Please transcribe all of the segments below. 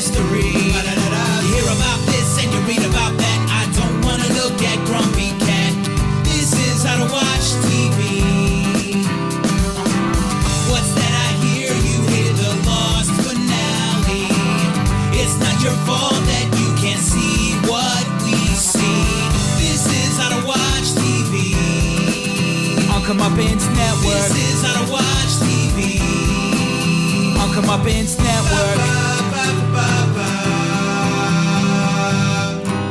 history. You hear about this and you read about that. I don't wanna look at Grumpy Cat. This is how to watch TV. What's that I hear? You hear the lost finale. It's not your fault that you can't see what we see. This is how to watch TV. On Comeuppance Network. This is how to watch TV. On Comeuppance Network.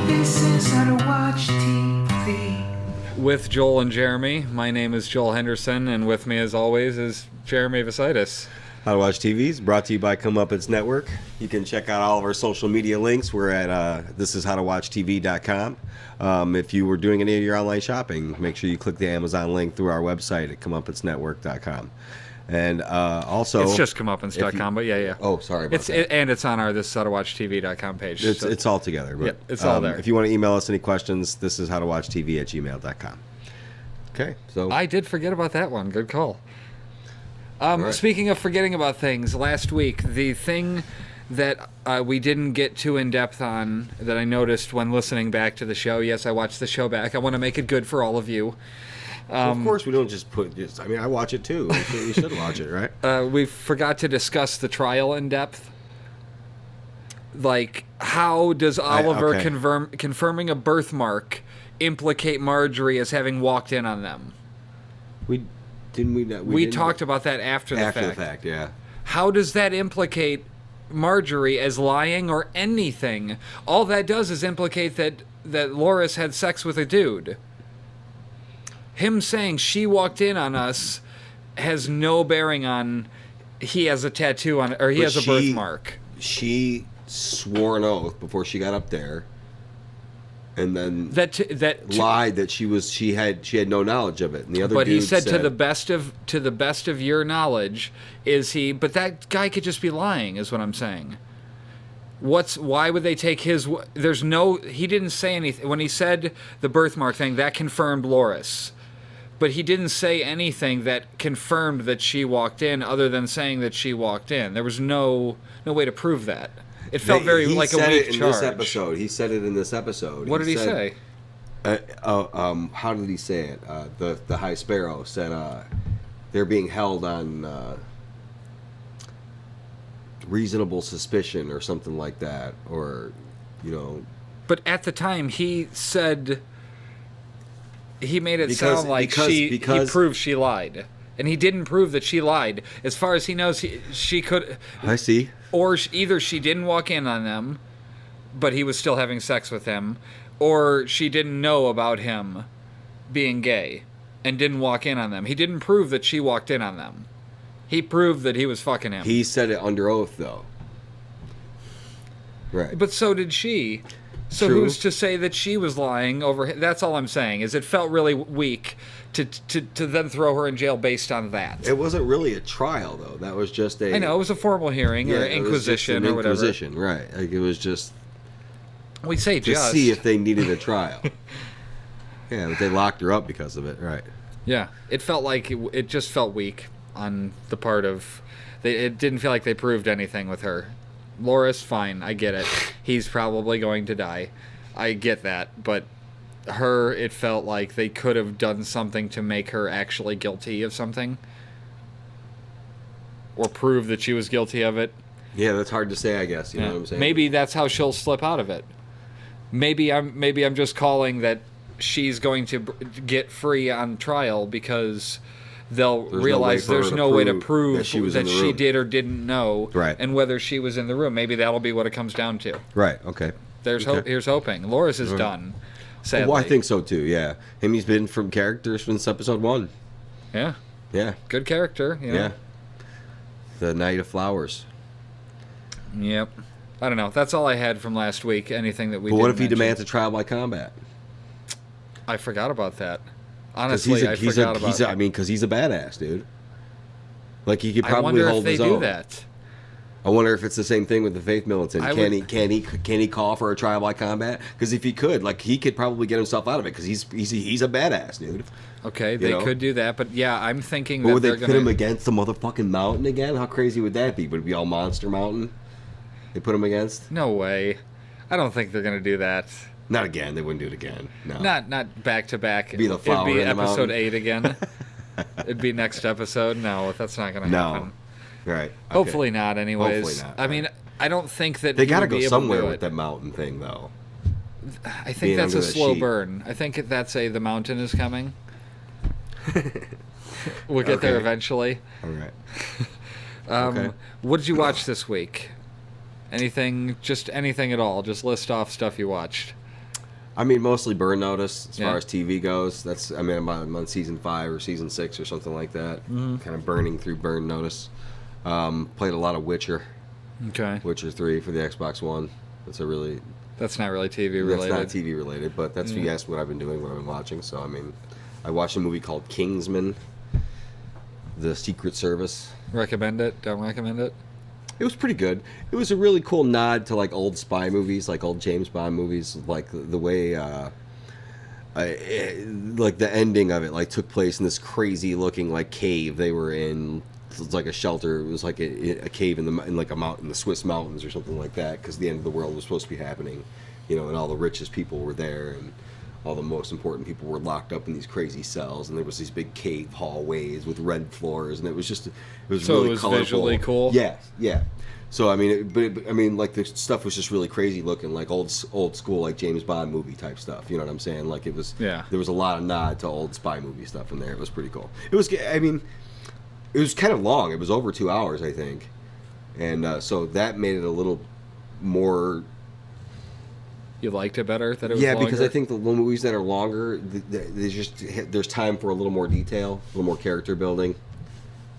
This is how to watch TV. With Joel and Jeremy, my name is Joel Henderson, and with me as always is Jeremy Vasitis. How to Watch TV is brought to you by Comeuppance Network. You can check out all of our social media links. We're at thisishowtowatchtv.com. If you were doing any of your online shopping, make sure you click the Amazon link through our website at comeuppancenetwork.com. And also... It's just comeupance.com, but yeah. Oh, sorry about that. And it's on our thisishowtowatchtv.com page. It's all together. But, yeah, it's all there. If you want to email us any questions, thisishowtowatchtv@gmail.com. Okay, so... I did forget about that one. Good call. Right. Speaking of forgetting about things, last week, the thing that we didn't get too in-depth on that I noticed when listening back to the show, yes, I watched the show back. I want to make it good for all of you. Of course, we don't just I mean, I watch it too. We should watch it, right? We forgot to discuss the trial in depth. Like, how does Oliver confirming a birthmark implicate Marjorie as having walked in on them? We talked about that after the fact. After the fact, yeah. How does that implicate Marjorie as lying or anything? All that does is implicate that Loris had sex with a dude. Him saying she walked in on us has no bearing on he has a tattoo on, or he has a birthmark. She swore an oath before she got up there, and then lied that she had no knowledge of it. And the other, but he said to the best of your knowledge, is he? But that guy could just be lying, is what I'm saying. Why would they take his? He didn't say anything when he said the birthmark thing. That confirmed Loris. But he didn't say anything that confirmed that she walked in, other than saying that she walked in. There was no way to prove that. It felt very like a weak charge. He said it in this episode. What did he say? How did he say it? The High Sparrow said they're being held on reasonable suspicion or something like that, or But at the time, he said. He made it sound like he proved she lied. And he didn't prove that she lied. As far as he knows, she could... I see. Or either she didn't walk in on them, but he was still having sex with him, or she didn't know about him being gay and didn't walk in on them. He didn't prove that she walked in on them. He proved that he was fucking him. He said it under oath, though. Right. But so did she. So True. Who's to say that she was lying over? That's all I'm saying. Is it felt really weak to then throw her in jail based on that? It wasn't really a trial, though. That was just a. I know it was a formal hearing or inquisition or whatever. Inquisition, right? Like it was just. We say to see if they needed a trial. Yeah, but they locked her up because of it, right? Yeah, it felt like it just felt weak on the part of. It didn't feel like they proved anything with her. Loris, fine, I get it. He's probably going to die. I get that. But her, it felt like they could have done something to make her actually guilty of something. Or prove that she was guilty of it. Yeah, that's hard to say, I guess. You know what I'm saying? Maybe that's how she'll slip out of it. Maybe I'm just calling that she's going to get free on trial because... they'll realize there's no way to prove that she did or didn't know, right? And whether she was in the room. Maybe that'll be what it comes down to. Right. Okay. Hope. Here's hoping. Loris is done. Sadly. Well, I think so too. Yeah. He's been from characters since episode 1. Yeah. Yeah. Good character. Yeah. The Knight of Flowers. Yep. I don't know. That's all I had from last week. Anything that we. But what if he demands a trial by combat? I forgot about that. Honestly, I forgot about it. I mean, because he's a badass, dude. Like, he could probably hold his own. I wonder if they do that. I wonder if it's the same thing with the Faith Militant. Can he call for a trial by combat? Because if he could, like, he could probably get himself out of it. Because he's a badass, dude. Okay, they could do that, but yeah, I'm thinking. Or would they put him against the motherfucking mountain again? How crazy would that be? Would it be all Monster Mountain? They put him against? No way. I don't think they're gonna do that. Not again. They wouldn't do it again. No. Not back to back. Be the flower It'd be in the episode mountain. 8 again. It'd be next episode. No, that's not gonna happen. No. Right. Okay. Hopefully not. Anyways. Hopefully not, I mean, I don't think that They he got to would be go able somewhere to do with it. that mountain thing, though. I think being that's a under the slow sheet. burn. I think that's the mountain is coming. We'll get there Okay. eventually. All right. Okay. What did you watch this week? Anything? Just anything at all? Just list off stuff you watched. I mean, mostly Burn Notice as Yeah. far as TV goes. That's, I mean, I'm on season 5 or season 6 or something like that. Mm-hmm. Kind of burning through Burn Notice. Played a lot of Witcher. Okay. Witcher 3 for the Xbox One. That's a really That's not really TV That's related. not TV related, but that's Yeah. yes what I've been doing, what I've been watching. So I mean, I watched a movie called Kingsman, The Secret Service. Recommend it? Don't recommend it? It was pretty good. It was a really cool nod to like old spy movies, like old James Bond movies, like the way, like the ending of it, like took place in this crazy looking like cave they were in. It was like a shelter. It was like a cave in like a mountain, the Swiss mountains or something like that, because the end of the world was supposed to be happening, you know, and all the richest people were there, and all the most important people were locked up in these crazy cells, and there was these big cave hallways with red floors, and it was So really it was colorful. visually cool? Yeah, yeah. So I mean, but I mean, like the stuff was just really crazy looking, like old school, like James Bond movie type stuff. You know what I'm saying? Like it was. Yeah. There was a lot of nod to old spy movie stuff in there. It was pretty cool. It was. I mean, it was kind of long. It was over 2 hours, I think, and so that made it a little more. You liked it better that it was Yeah, longer? because I think the movies that are longer, there's time for a little more detail, a little more character building.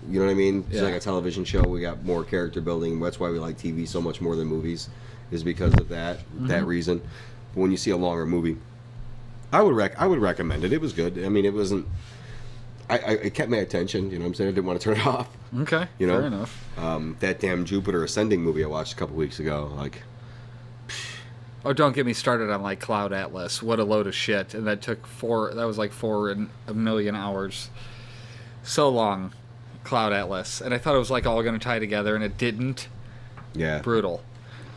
You know what I mean? It's Yeah. like a television show. We got more character building. That's why we like TV so much more than movies, is because of that reason. But when you see a longer movie, I would recommend it. It was good. I mean, it wasn't. It kept my attention. You know what I'm saying? I didn't want to turn it off. Okay, You know? fair enough. That damn Jupiter Ascending movie I watched a couple weeks ago, like. Oh, don't get me started on like Cloud Atlas. What a load of shit. And that was like 4 million hours. So long, Cloud Atlas. And I thought it was like all going to tie together, and it didn't. Yeah. Brutal.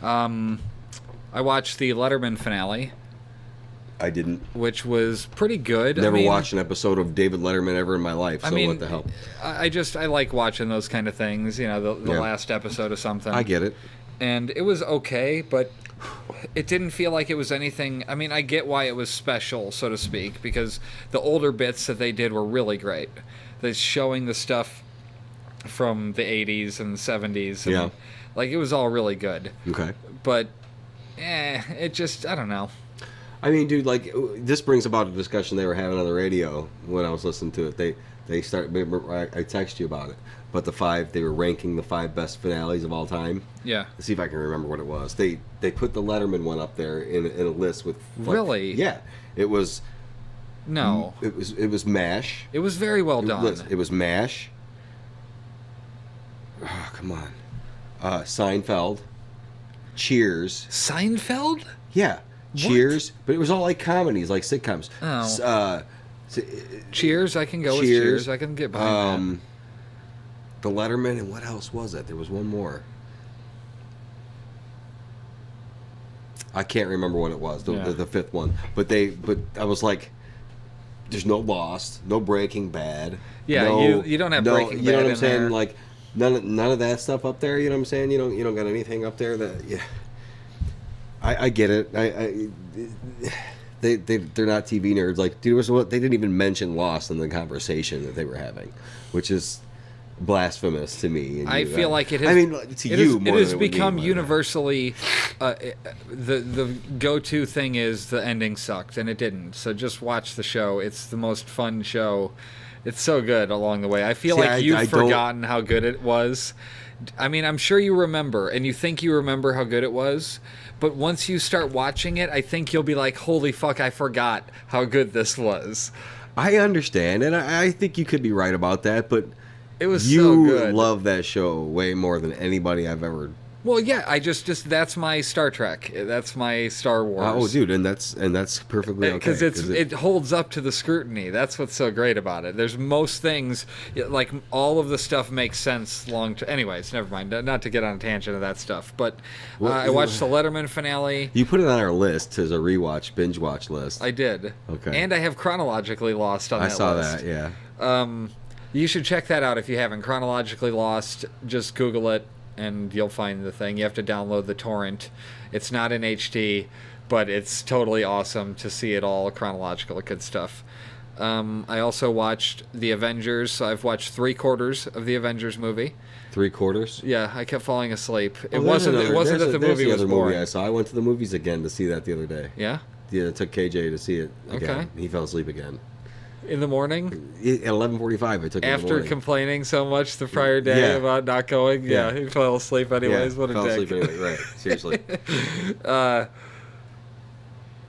I watched the Letterman finale, I didn't. which was pretty good. Never I mean, watched an episode of David Letterman ever in my life, so I mean, what the hell? I like watching those kind of things, you know, the Yeah. last episode of something. I get it. And it was okay, but it didn't feel like it was anything. I mean, I get why it was special, so to speak, because the older bits that they did were really great. They're showing the stuff from the 80s and 70s. And, Yeah. Like, it was all really good. Okay. But, it just, I don't know. I mean, dude, like, this brings about a discussion they were having on the radio when I was listening to it. They start. I text you about it, but they were ranking the 5 best finales of all time. Yeah. Let's see if I can remember what it was. They put the Letterman one up there in a list with. Like, Really? Yeah. It was. No. It was MASH. It was very well done. It was MASH. Oh, come on. Seinfeld. Cheers. Seinfeld? Yeah. Cheers. But it was all like comedies, like sitcoms. Oh. Cheers, I can go with Cheers. I can get behind The Letterman, and what else was it? There was one more. I can't remember what it was, the 5th one. But I was like, there's no Lost, no Breaking Bad. Yeah, no, you don't have no, Breaking You know Bad what I'm in saying? there. Like none of that stuff up there. You know what I'm saying? You don't got anything up there that. Yeah. I get it. They're not TV nerds. Like, dude, they didn't even mention Lost in the conversation that they were having, which is blasphemous to me. And I you, feel like it has. I mean, to you more it has than it would be become to my- universally the go-to thing is the ending sucked, and it didn't. So just watch the show. It's the most fun show. It's so good along the way. I feel See, like you've I don't- forgotten how good it was. I mean, I'm sure you remember, and you think you remember how good it was. But once you start watching it, I think you'll be like, holy fuck, I forgot how good this was. I understand, and I think you could be right about that, but It was you so good. love that show way more than anybody I've ever Well, yeah, I just that's my Star Trek. That's my Star Wars. Oh, dude, and that's perfectly okay. Because it holds up to the scrutiny. That's what's so great about it. There's most things, like all of the stuff makes sense long term. Anyways, never mind. Not to get on a tangent of that stuff. But I watched the Letterman finale. You put it on our list as a rewatch, binge watch list. I did. Okay. And I have Chronologically Lost on that list. I saw that, yeah. You should check that out if you haven't. Chronologically Lost. Just Google it. And you'll find the thing. You have to download the torrent. It's not in HD, but it's totally awesome to see it all chronological. Good stuff. I also watched The Avengers. So I've watched 3/4 of the Avengers movie. 3/4? Yeah, I kept falling asleep. It Well, wasn't that the movie was boring. movie I saw. I went to the movies again to see that the other day. Yeah? Yeah, I took KJ to see it again. Okay. He fell asleep again. In the morning? At 11:45, I took it in the After morning. complaining so much the prior day about not going? Yeah, he fell asleep anyways. What a fell dick. asleep anyway, right. Seriously.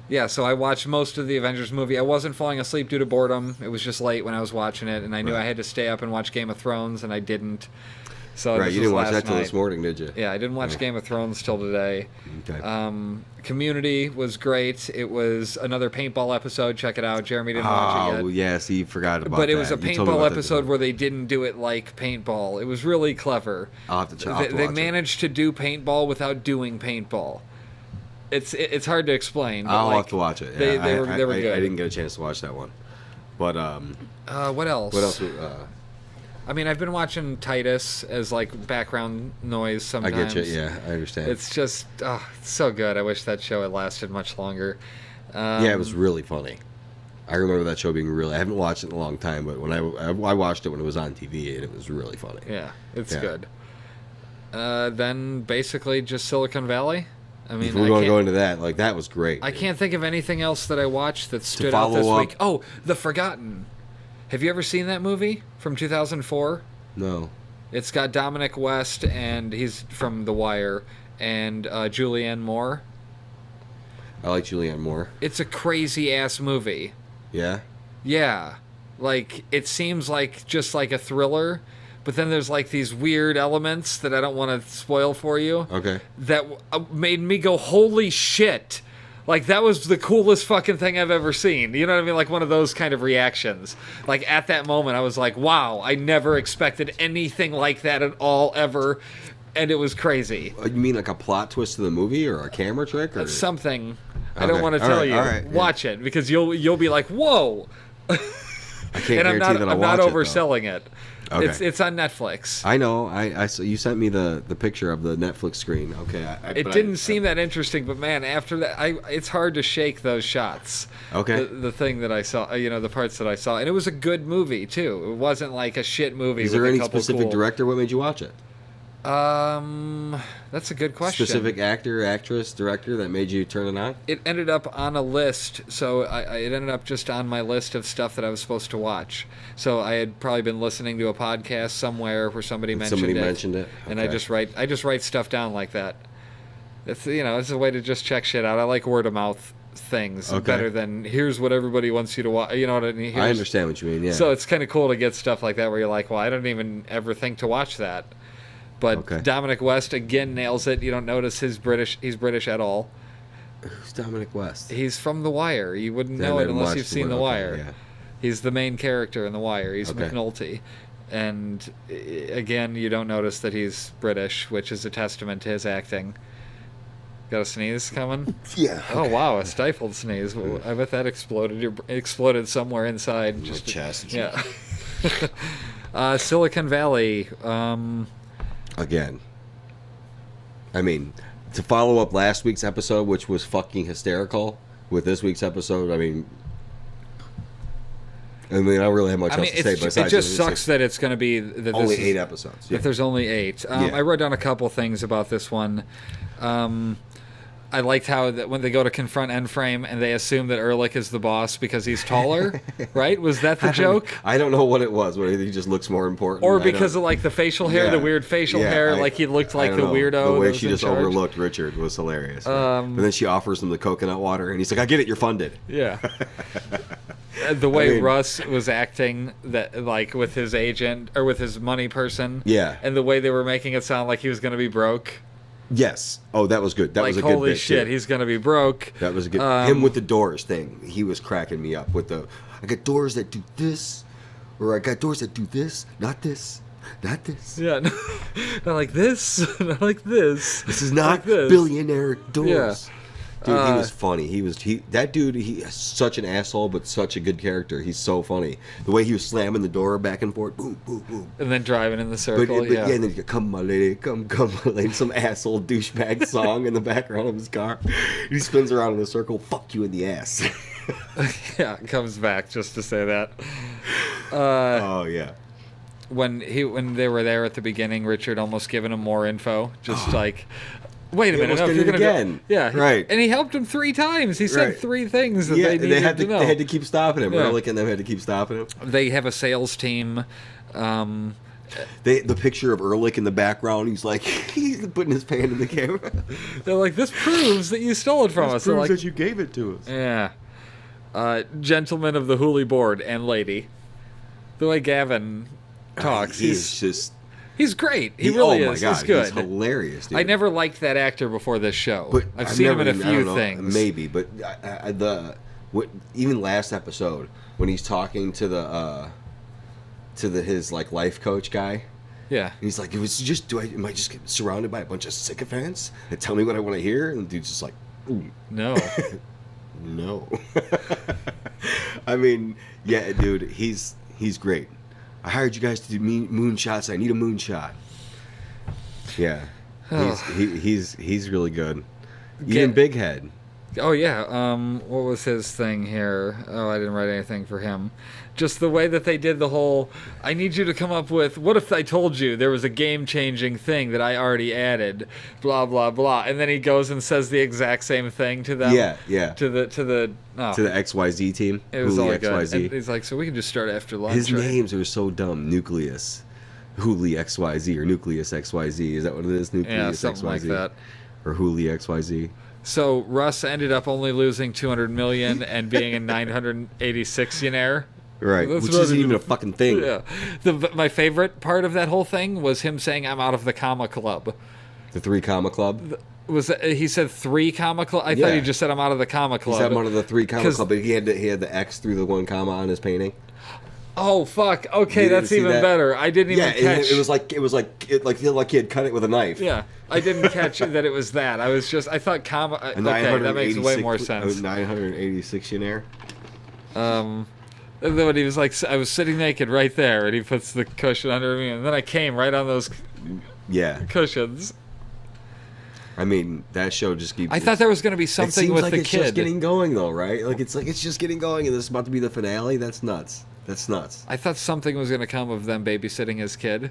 Yeah, so I watched most of the Avengers movie. I wasn't falling asleep due to boredom. It was just late when I was watching it, and I knew I had to stay up and watch Game of Thrones, and I didn't. So Right, this you was didn't watch last that till night. this morning, did you? Yeah, I didn't watch Game of Thrones till today. Okay. Community was great. It was another paintball episode. Check it out. Jeremy didn't watch it yet. yes, he forgot about that. But it was a You told me paintball about that episode before. where they didn't do it like paintball. It was really clever. I'll have to watch They it. managed to do paintball without doing paintball. It's hard to explain. But I'll like, have to watch it. They Yeah, were good. I didn't get a chance to watch that one. But What else? what else? I mean, I've been watching Titus as like background noise I sometimes. get you. Yeah, I understand. It's just it's so good. I wish that show had lasted much longer. Yeah, it was really funny. I remember that show being really. I haven't watched it in a long time, but when I watched it when it was on TV, and it was really funny. Yeah, it's Yeah. good. Then basically just Silicon Valley. I mean, If we're going to go into that, like that was great. I can't think of anything else that I watched that stood out follow this up- week. Oh, The Forgotten. Have you ever seen that movie from 2004? No. It's got Dominic West, and he's from The Wire, and Julianne Moore. I like Julianne Moore. It's a crazy-ass movie. Yeah. Yeah. Like, it seems like just like a thriller, but then there's like these weird elements that I don't want to spoil for you. Okay. That made me go, holy shit. Like, that was the coolest fucking thing I've ever seen. You know what I mean? Like, one of those kind of reactions. Like, at that moment, I was like, wow, I never expected anything like that at all, ever. And it was crazy. You mean like a plot twist to the movie or a camera trick? Or? Something. I Okay. don't want to All tell right, you. all right, yeah. Watch it, because you'll be like, whoa. I can't And I'm guarantee that I'll not watch it, though. overselling it. Okay. It's on Netflix. I know. I saw, you sent me the picture of the Netflix screen. Okay. It didn't seem that interesting, but man, after that, it's hard to shake those shots. Okay. The thing that I saw, the parts that I saw, and it was a good movie too. It wasn't like a shit movie. Is with there a any couple specific cool... director? What made you watch it? That's a good question. Specific actor, actress, director that made you turn it on? It ended up on a list, so it ended up just on my list of stuff that I was supposed to watch. So I had probably been listening to a podcast somewhere where somebody mentioned it. And Okay. I just write stuff down like that. It's it's a way to just check shit out. I like word of mouth things Okay. better than here's what everybody wants you to watch. You know what I mean? I understand what you mean. Yeah. So it's kind of cool to get stuff like that where you're like, well, I don't even ever think to watch that. But Okay. Dominic West again nails it. You don't notice he's British at all. Who's Dominic West? He's from The Wire. You wouldn't Yeah, I know it haven't unless watched you've seen The okay, Wire. yeah. He's the main character in The Wire. He's Okay. McNulty. And again, you don't notice that he's British, which is a testament to his acting. Got a sneeze coming? Yeah. Oh, wow, a stifled sneeze. Well, I bet that exploded somewhere inside. Just chest. Yeah. Silicon Valley. Again. I mean, to follow up last week's episode, which was fucking hysterical, with this week's episode, I don't really have much else to say. It Besides just it's sucks that it's going to be that only this is, 8 episodes. That there's only 8. Yeah. I wrote down a couple things about this one. I liked how that when they go to confront Endframe and they assume that Ehrlich is the boss because he's taller, right? Was that the joke? I don't know what it was. Whether he just looks more important, Or I because don't- of like the facial hair, Yeah. the weird facial Yeah, hair, I- like he looked I like don't the know. weirdo. The that way was she in just charge. overlooked Richard was hilarious. But then she offers him the coconut water, and he's like, "I get it, you're funded." Yeah. The way I mean- Russ was acting, that like with his agent or with his money person, Yeah. and the way they were making it sound like he was going to be broke. Yes. Oh, that was good. That Like, was a good holy bit, shit, too. he's gonna be broke. That was a good. Him with the doors thing. He was cracking me up with the. I got doors that do this, or I got doors that do this, not this, not this. Yeah, not like this, not like this. This is not like this. billionaire doors. Yeah. Dude, he was funny. That dude. He is such an asshole, but such a good character. He's so funny. The way he was slamming the door back and forth, boom, boom, boom. And then driving in the But, circle. but yeah. and then you go, come my lady, come my lady, some asshole douchebag song in the background of his car. He spins around in a circle, fuck you in the ass. Yeah, comes back just to say that. Oh yeah. When they were there at the beginning, Richard almost given him more info. Just like, wait a He minute, almost no, if did you're it gonna again. Yeah, Right. And he helped him 3 times. He said Right. 3 things that Yeah, they needed to know. They had to keep stopping him. Yeah. Ehrlich and them had to keep stopping him. They have a sales team. The picture of Ehrlich in the background, he's like he's putting his hand in the camera. They're like, this proves that you stole it from us. They're like, you gave it to us. yeah. Gentleman of the Hooli board and lady. The way Gavin talks, He's just he's great. He really oh my is. God, He's good. He's hilarious, dude. I never liked that actor before this show. But I've seen him in a never- I few don't know, things. maybe. But even last episode when he's talking to his like life coach guy. Yeah. And he's like, am I just surrounded by a bunch of sycophants that tell me what I want to hear? And the dude's just like, ooh, No. no. I mean, yeah, dude, he's great. I hired you guys to do moonshots. I need a moonshot. Yeah, he's really good. Even Big Head. Oh yeah. What was his thing here? Oh, I didn't write anything for him. Just the way that they did the whole. I need you to come up with. What if I told you there was a game-changing thing that I already added? Blah blah blah. And then he goes and says the exact same thing to them. Yeah. To the. Oh, To the XYZ team. it was all Hooli good. XYZ. And he's like, so we can just start after lunch. His right? names are so dumb. Nucleus. Hooli XYZ or Nucleus XYZ. Is that what it is? Nucleus Yeah, something XYZ. like that. Or Hooli XYZ. So Russ ended up only losing $200 million and being a 986-millionaire. Right, That's which what isn't it- even a fucking thing. Yeah. My favorite part of that whole thing was him saying, "I'm out of the comma club." The 3 Comma Club. He said 3 comma club? I thought Yeah. he just said, "I'm out of the comma He club." said one of the 3 Comma 'Cause- Club, but he had the X through the 1 comma on his painting. Oh fuck! Okay, You didn't that's see even that? better. I didn't even Yeah, catch. it was like he had cut it with a knife. Yeah, I didn't catch that it was that. I thought comma. A Okay, that makes way more sense. 986-millionaire. And then when he was like, I was sitting naked right there, and he puts the cushion under me, and then I came right on those Yeah, cushions. I mean that show just keeps. I thought there was going to be it something seems with like the it's just kid. getting going though, right? It's just getting going, and this is about to be the finale. That's nuts. That's nuts. I thought something was going to come of them babysitting his kid,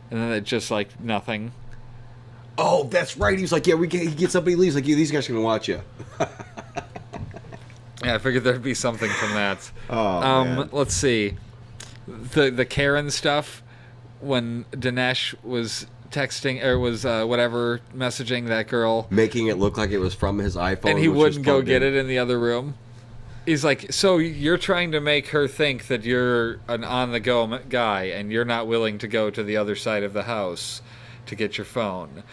and then it just like nothing. Oh, that's right. He was like, yeah, he gets up and he leaves. Like, yeah, these guys are gonna watch you. Yeah, I figured there'd be something from that. Oh, man. Let's see. The Karen stuff, when Dinesh was texting or was whatever messaging that girl, Making it look like it was from his iPhone, and he which was wouldn't go plugged get in. it in the other room. He's like, so you're trying to make her think that you're an on-the-go guy, and you're not willing to go to the other side of the house to get your phone.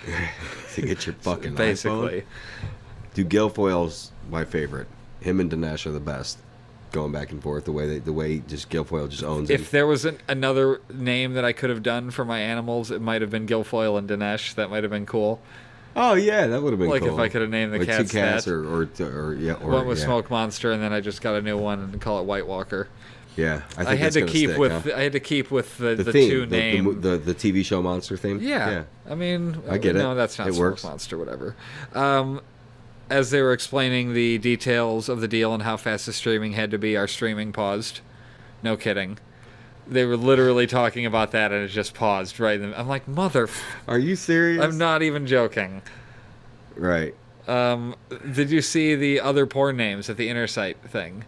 to get your fucking Basically. iPhone. Dude, Guilfoyle's my favorite. Him and Dinesh are the best. Going back and forth, the way just Guilfoyle just owns it. If there was another name that I could have done for my animals, it might have been Guilfoyle and Dinesh. That might have been cool. Oh yeah, that would have been Like cool. if I could have named the like cats two cats that. or yeah, or One was yeah. Smoke Monster, and then I just got a new one and call it White Walker. Yeah, I think I had that's to gonna keep stick, with huh? I had to keep with the theme, two name. the TV show monster theme. Yeah. I mean, I get no, it. that's not It Smoke works. Monster, whatever. As they were explaining the details of the deal and how fast the streaming had to be, our streaming paused. No kidding. They were literally talking about that, and it just paused right. I'm like, Are you serious? I'm not even joking. Right. Did you see the other porn names at the Inner-Sight thing?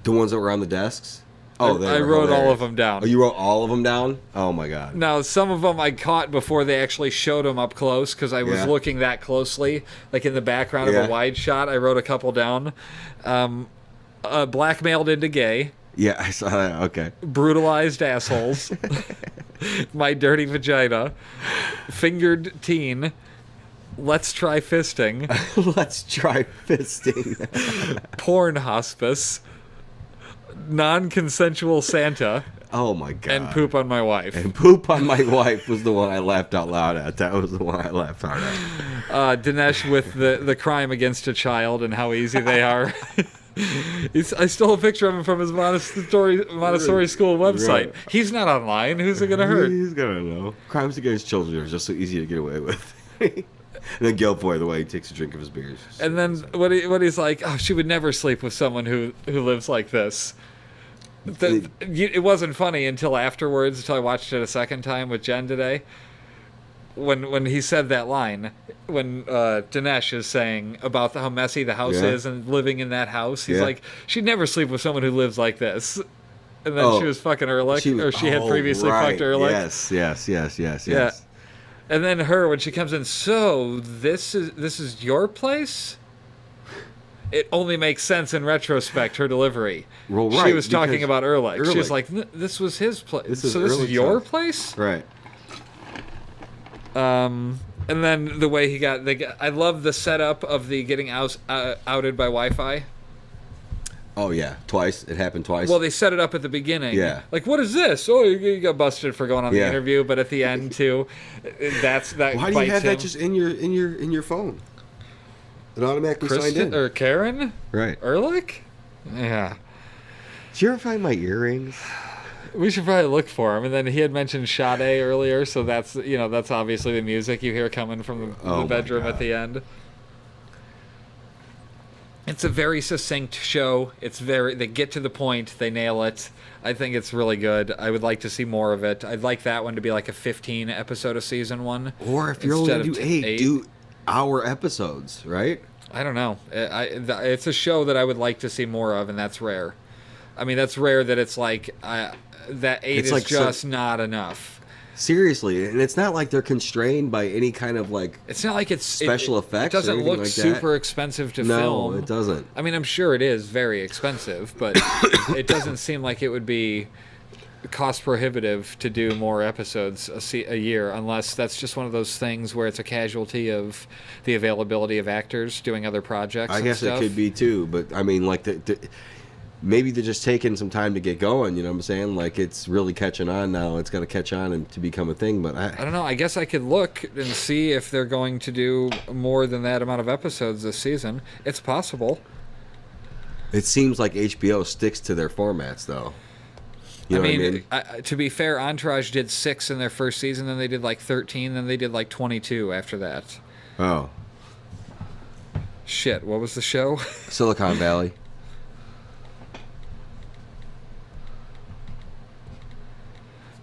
The ones that were on the desks. Oh, they I were wrote all hilarious. of them down. Oh, you wrote all of them down? Oh my god. Now, some of them I caught before they actually showed them up close because I was Yeah. looking that closely. Like in the background of Yeah. a wide shot, I wrote a couple down. Blackmailed into gay, Yeah, I saw that. Okay. brutalized assholes, my dirty vagina, fingered teen, Let's Try Fisting, Let's Try Fisting. Porn Hospice, Non-Consensual Santa, Oh my god. and Poop on My Wife. And Poop on My Wife was the one I laughed out loud at. That was the one I laughed hard at. Dinesh with the crime against a child and how easy they are. I stole a picture of him from his Montessori school website. Right. He's not online. Who's it going to hurt? He's gonna know. Crimes against children are just so easy to get away with. And then Guilfoyle, the way he takes a drink of his beers. And then when he's like, oh, she would never sleep with someone who lives like this. It wasn't funny until afterwards, until I watched it a second time with Jen today. When he said that line, when Dinesh is saying about how messy the house is and living in that house, he's like, she'd never sleep with someone who lives like this. And then she was fucking Ehrlich, she had previously fucked Ehrlich. Yes. Yeah. And then her, when she comes in, so this is your place? It only makes sense in retrospect, her delivery. Well, she was talking about Ehrlich. She was Ehrlich. like, this was his place. So this Ehrlich's is your house. place? Right. And then the way I love the setup of the getting outed by Wi-Fi. Oh yeah, twice. It happened twice. Well, they set it up at the beginning. Yeah. Like, what is this? Oh, you got busted for going on the Yeah. interview, but at the end too, that Why do you have him. that just in your phone? It automatically signed Kristen in. or Karen? Right. Ehrlich? Yeah. Did you ever find my earrings? We should probably look for him. And then he had mentioned Sade earlier, so that's obviously the music you hear coming from the bedroom at the end. It's a very succinct show. They get to the point, they nail it. I think it's really good. I would like to see more of it. I'd like that one to be like a 15 episode a season one. Or if you're only gonna do 8, do hour episodes, right? I don't know. It's a show that I would like to see more of, and that's rare. I mean, that's rare that it's like that 8 is like just not enough. Seriously, and it's not like they're constrained by any kind of like. It's not like it's special effects. It doesn't or look like super that. expensive to No, film. it doesn't. I mean, I'm sure it is very expensive, but it doesn't seem like it would be cost prohibitive to do more episodes a year, unless that's just one of those things where it's a casualty of the availability of actors doing other projects. I guess it could be too, but I mean, like maybe they're just taking some time to get going. You know what I'm saying? Like it's really catching on now. It's got to catch on and to become a thing. But I don't know. I guess I could look and see if they're going to do more than that amount of episodes this season. It's possible. It seems like HBO sticks to their formats, though. You know what I mean? To be fair, Entourage did 6 in their first season, then they did like 13, then they did like 22 after that. Oh. Shit, what was the show? Silicon Valley.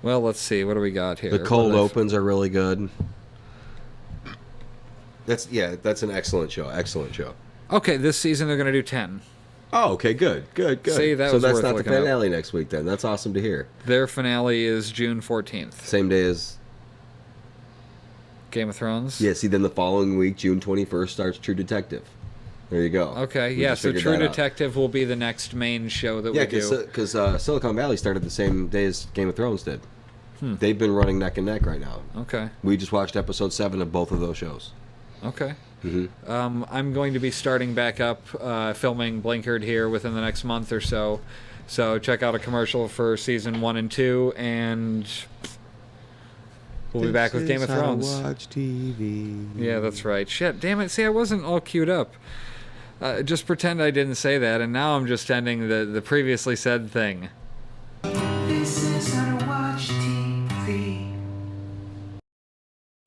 Well, let's see. What do we got here? The cold opens are really good. That's an excellent show. Excellent show. Okay, this season they're going to do 10. Oh, okay, good. See, that so was that's worth not the looking up. finale next week then. That's awesome to hear. Their finale is June 14th. Same day as Game of Thrones? Yeah, see, then the following week, June 21st, starts True Detective. There you go. Okay, We just so figured True that out. Detective will be the next main show that we do. because Silicon Valley started the same day as Game of Thrones did. They've been running neck and neck right now. Okay. We just watched episode 7 of both of those shows. Okay. I'm going to be starting back up filming Blinkered here within the next month or so. So check out a commercial for season 1 and 2, and we'll be back with Game of Thrones. Watch TV. Yeah, that's right. Shit, damn it. See, I wasn't all queued up. Just pretend I didn't say that, and now I'm just ending the previously said thing. This is how to watch TV.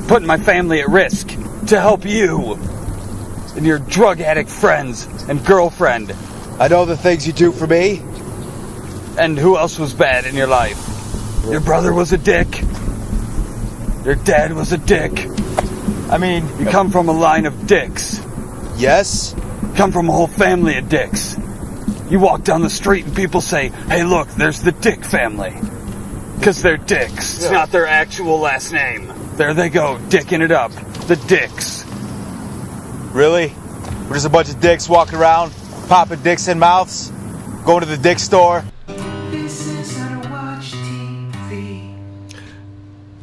Putting my family at risk to help you and your drug addict friends and girlfriend. I know the things you do for me. And who else was bad in your life? Your brother was a dick. Your dad was a dick. I mean, you come from a line of dicks. Yes? Come from a whole family of dicks. You walk down the street and people say, hey look, there's the Dick family. Because they're dicks. It's not their actual last name. There they go, dicking it up. The Dicks. Really? We're just a bunch of dicks walking around, popping dicks in mouths, going to the dick store. This is how to watch TV.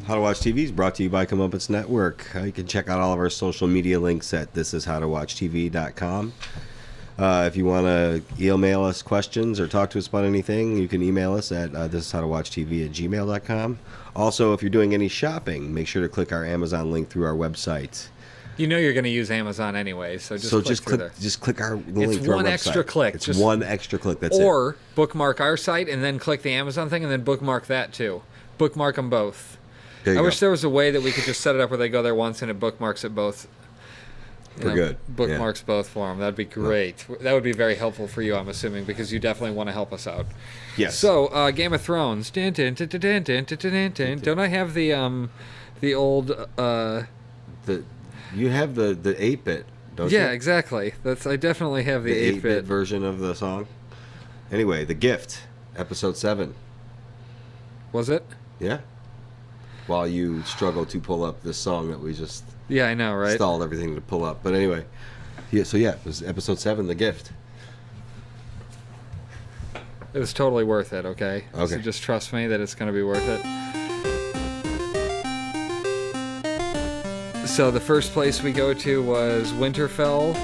How to Watch TV is brought to you by Comeuppance Network. You can check out all of our social media links at thishishowtowatchtv.com. If you want to email us questions or talk to us about anything, you can email us at thishishowtowatchtv@gmail.com. Also, if you're doing any shopping, make sure to click our Amazon link through our website. You know you're going to use Amazon anyway, so just click there. Just click our link It's through our one website. extra click. It's Just- one extra click. That's it. Or bookmark our site and then click the Amazon thing and then bookmark that too. Bookmark them both. There you I go. wish there was a way that we could just set it up where they go there once and it bookmarks it both. For good. Bookmarks both for them. That'd be great. That would be very helpful for you, I'm assuming, because you definitely want to help us out. Yes. So, Game of Thrones. Dun, dun, dun, dun, dun, dun, dun, dun, dun. Don't I have the old? You have the 8-bit, don't you? Yeah, exactly. I definitely have the 8-bit version of the song. Anyway, The Gift, episode 7. Was it? Yeah. While you struggle to pull up this song that we just Yeah, I know, right? stalled everything to pull up. But anyway, it was episode 7, The Gift. It was totally worth it. Okay. Okay. So just trust me that it's going to be worth it. So the first place we go to was Winterfell.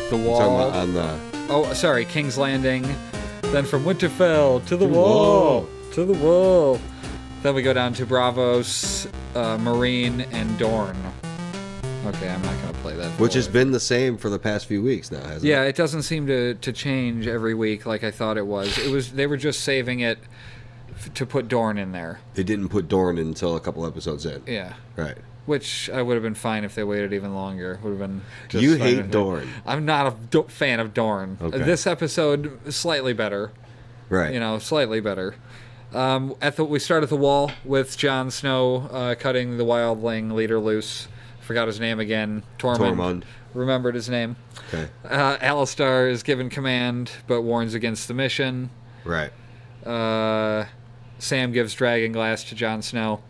The Wall. Talking about on the Oh, sorry, King's Landing. Then from Winterfell to the Wall. Wall. To the Wall. Then we go down to Bravos, Marine, and Dorne. Okay, I'm not going to play that. which has forward. been the same for the past few weeks now, hasn't Yeah, it? it doesn't seem to change every week like I thought it was. They were just saving it to put Dorne in there. They didn't put Dorne until a couple episodes in. Yeah. Right. Which I would have been fine if they waited even longer. Would have been. Just You fine hate with me. Dorne. I'm not a fan of Dorne. Okay. This episode slightly better. Right. Slightly better. We start at the Wall with Jon Snow cutting the wildling leader loose. Forgot his name again. Tormund. Remembered his name. Okay. Alistar is given command, but warns against the mission. Right. Sam gives Dragonglass to Jon Snow.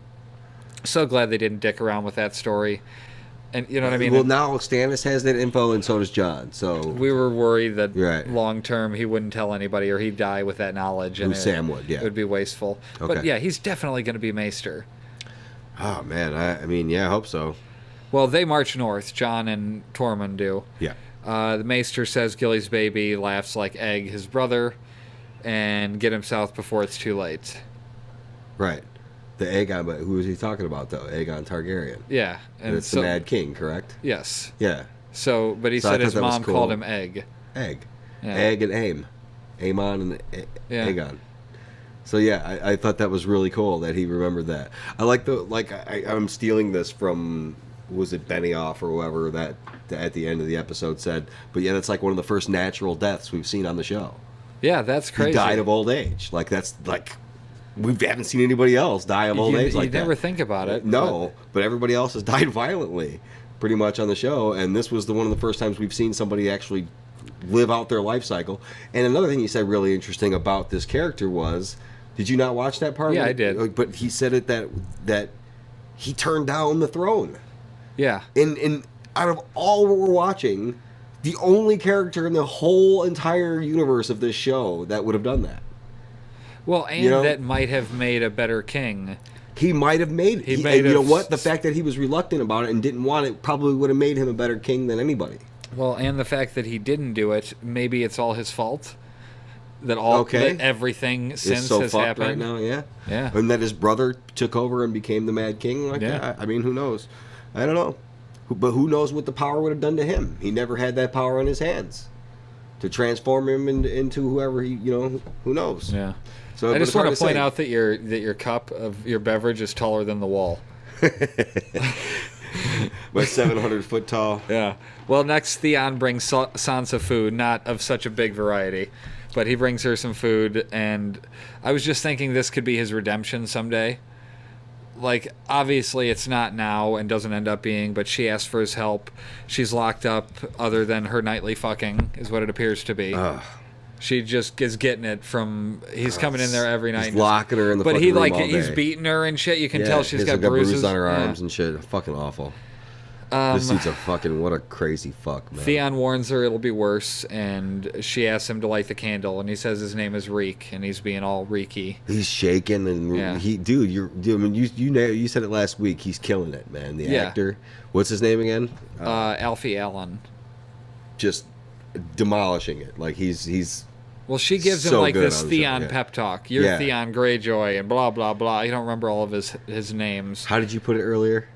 So glad they didn't dick around with that story. And you know what I mean? Well, now Stannis has that info, and so does Jon. So We were worried that Right. long term he wouldn't tell anybody or he'd die with that knowledge. And Sam would, yeah. It would be wasteful. But Okay. yeah, he's definitely going to be Maester. Oh man, I mean, yeah, I hope so. Well, they march north. Jon and Tormund do. Yeah. The Maester says Gilly's baby, laughs like Egg, his brother, and get him south before it's too late. Right. The Aegon, but who is he talking about though? Aegon Targaryen. Yeah. And it's the Mad King, correct? Yes. Yeah. So, but he So I said thought his that was mom cool. called him Egg. Egg. Yeah. Egg and Aim. Aemon and Yeah. Aegon. So yeah, I thought that was really cool that he remembered that. I like I'm stealing this from, was it Benioff or whoever that at the end of the episode said, but yeah, that's like one of the first natural deaths we've seen on the show. Yeah, that's crazy. He died of old age. Like that's like we haven't seen anybody else die of old age like that. You never think about it. No, but everybody else has died violently, pretty much on the show, and this was one of the first times we've seen somebody actually live out their life cycle. And another thing he said really interesting about this character was, did you not watch that part? Yeah, I did. But he said it that he turned down the throne. Yeah. In out of all what we're watching, the only character in the whole entire universe of this show that would have done that. Well, and You know? that might have made a better king. He might have made it. He And might you know have- what? The fact that he was reluctant about it and didn't want it probably would have made him a better king than anybody. Well, and the fact that he didn't do it, maybe it's all his fault. That that everything since It's so has fucked happened. right now, yeah. Yeah. And that his brother took over and became the Mad King like Yeah. that. I mean, who knows? I don't know. But who knows what the power would have done to him? He never had that power in his hands to transform him into whoever he, who knows? Yeah. So I but just it's hard want to point say. out that your cup of your beverage is taller than the wall. My 700-foot tall. Yeah. Well, next Theon brings Sansa food, not of such a big variety, but he brings her some food, and I was just thinking this could be his redemption someday. Like, obviously it's not now and doesn't end up being, but she asked for his help. She's locked up other than her nightly fucking, is what it appears to be. She just is getting it from, he's coming in there every night. He's locking her in the but fucking he room like all he's day. beating her and shit. You can Yeah, tell she's he's got got bruises on her Yeah. arms and shit. Fucking awful. This dude's a fucking what a crazy fuck, man. Theon warns her it'll be worse, and she asks him to light the candle, and he says his name is Reek, and he's being all reeky. He's shaking, and Yeah. I mean, you said it last week. He's killing it, man. The actor, what's his name again? Alfie Allen. Just demolishing it. Like he's Well, she gives him so like good this on the show, Theon yeah. pep talk. You're Yeah. Theon Greyjoy, and blah blah blah. I don't remember all of his names. How did you put it earlier?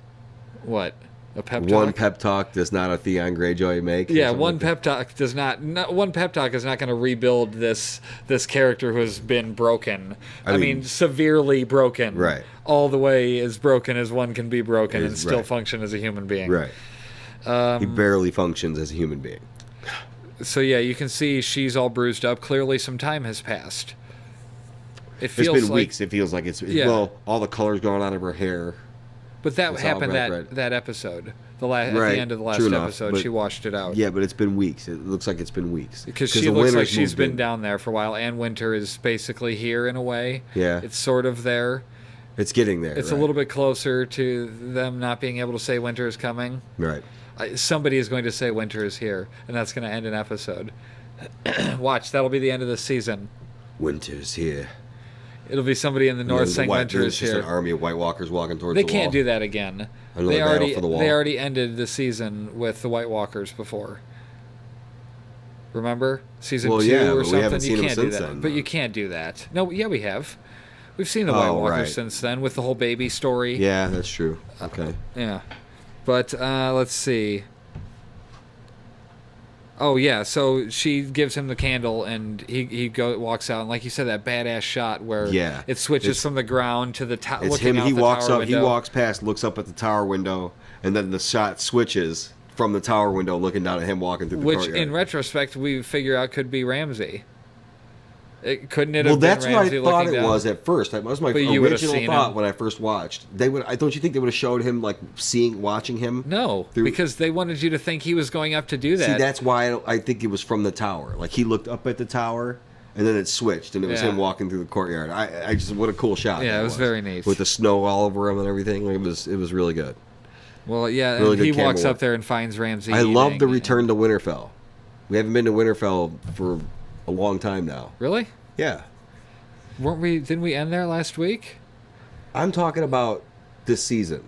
What? A pep talk? One pep talk does not a Theon Greyjoy make. or Yeah, something one like that? pep talk does not. One pep talk is not going to rebuild this character who has been broken. I mean, mean, severely broken. Right. All the way as broken as one can be broken and Is- still right. function as a human being. Right. He barely functions as a human being. So yeah, you can see she's all bruised up. Clearly, some time has passed. It It's feels been like, weeks. It feels like Yeah. well, all the color's gone out of her hair. but that It's all happened red. that episode. At Right, the end of the last true enough, episode, but- she washed it out. Yeah, but it's been weeks. It looks like it's been weeks Because she the looks like winter's she's moved been in. down there for a while, and Winter is basically here in a way. Yeah. It's sort of there. It's getting there. It's right. a little bit closer to them not being able to say Winter is coming. right. Somebody is going to say Winter is here, and that's going to end an episode. Watch, that'll be the end of the season. Winter's here. It'll be somebody in the north saying Winter There's is just here. an army of White Walkers walking towards They the can't wall. do that again. Another They battle already for the wall. they already ended the season with the White Walkers before. Remember season Well, 2 yeah, or but we something? haven't seen You them can't do since that. then, But though. you can't do that. No, yeah, we have. We've seen the White Oh, Walkers right. since then with the whole baby story. Yeah, that's true. Okay. Yeah. But let's see. Oh yeah, so she gives him the candle, and he walks out, and like you said, that badass shot where Yeah. it switches It's- from the ground to the top. It's looking him. Out He the walks tower up. He window. walks past, looks up at the tower window, and then the shot switches from the tower window, looking down at him walking through the Which, courtyard. in retrospect, we figure out could be Ramsey. Couldn't it well, have been that's what Ramsey I thought looking it down? was at first. That was my But you would've original seen thought him. when I first watched. They would. Don't you think they would have showed him like watching him? No, through- because they wanted you to think he was going up to do that. See, that's why I think it was from the tower. Like he looked up at the tower, and then it switched, and it was Yeah. him walking through the courtyard. I just what a cool shot. Yeah, that it was very neat. with the snow all over him and everything. Like, it was really good. Well, yeah, Really and good he camera walks work. up there and finds Ramsey. I love the eating. return to Winterfell. We haven't been to Winterfell for a long time now. Really? Yeah, Didn't we end there last week? I'm talking about this season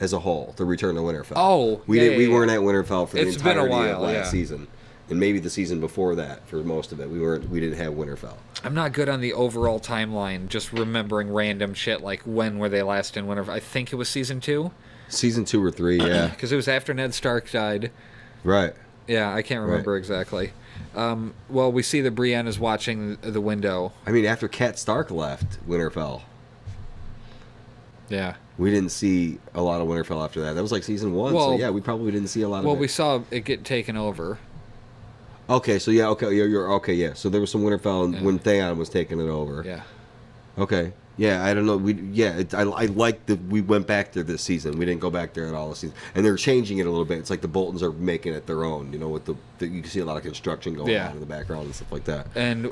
as a whole. The return to Winterfell. Oh, we yeah, didn't. We yeah, weren't yeah. at Winterfell for the It's been a entirety of while, last yeah. season, and maybe the season before that for most of it. We didn't have Winterfell. I'm not good on the overall timeline, just remembering random shit like when were they last in Winterfell. I think it was season 2, Season 2 or 3, yeah. because it was after Ned Stark died. Right. Yeah, I can't remember exactly. Well, we see that Brienne is watching the window. I mean, after Cat Stark left Winterfell, Yeah. we didn't see a lot of Winterfell after that. That was like season 1, so Well- yeah, we probably didn't see a lot of Well, it. we saw it get taken over. Okay, so yeah, okay, you're okay, yeah. So there was some Winterfell when Theon was taking it over. Yeah. Okay. Yeah, I don't know. I like that we went back there this season. We didn't go back there at all this season, and they're changing it a little bit. It's like the Boltons are making it their own. You know, with you can see a lot of construction going Yeah. on in the background and stuff like that. And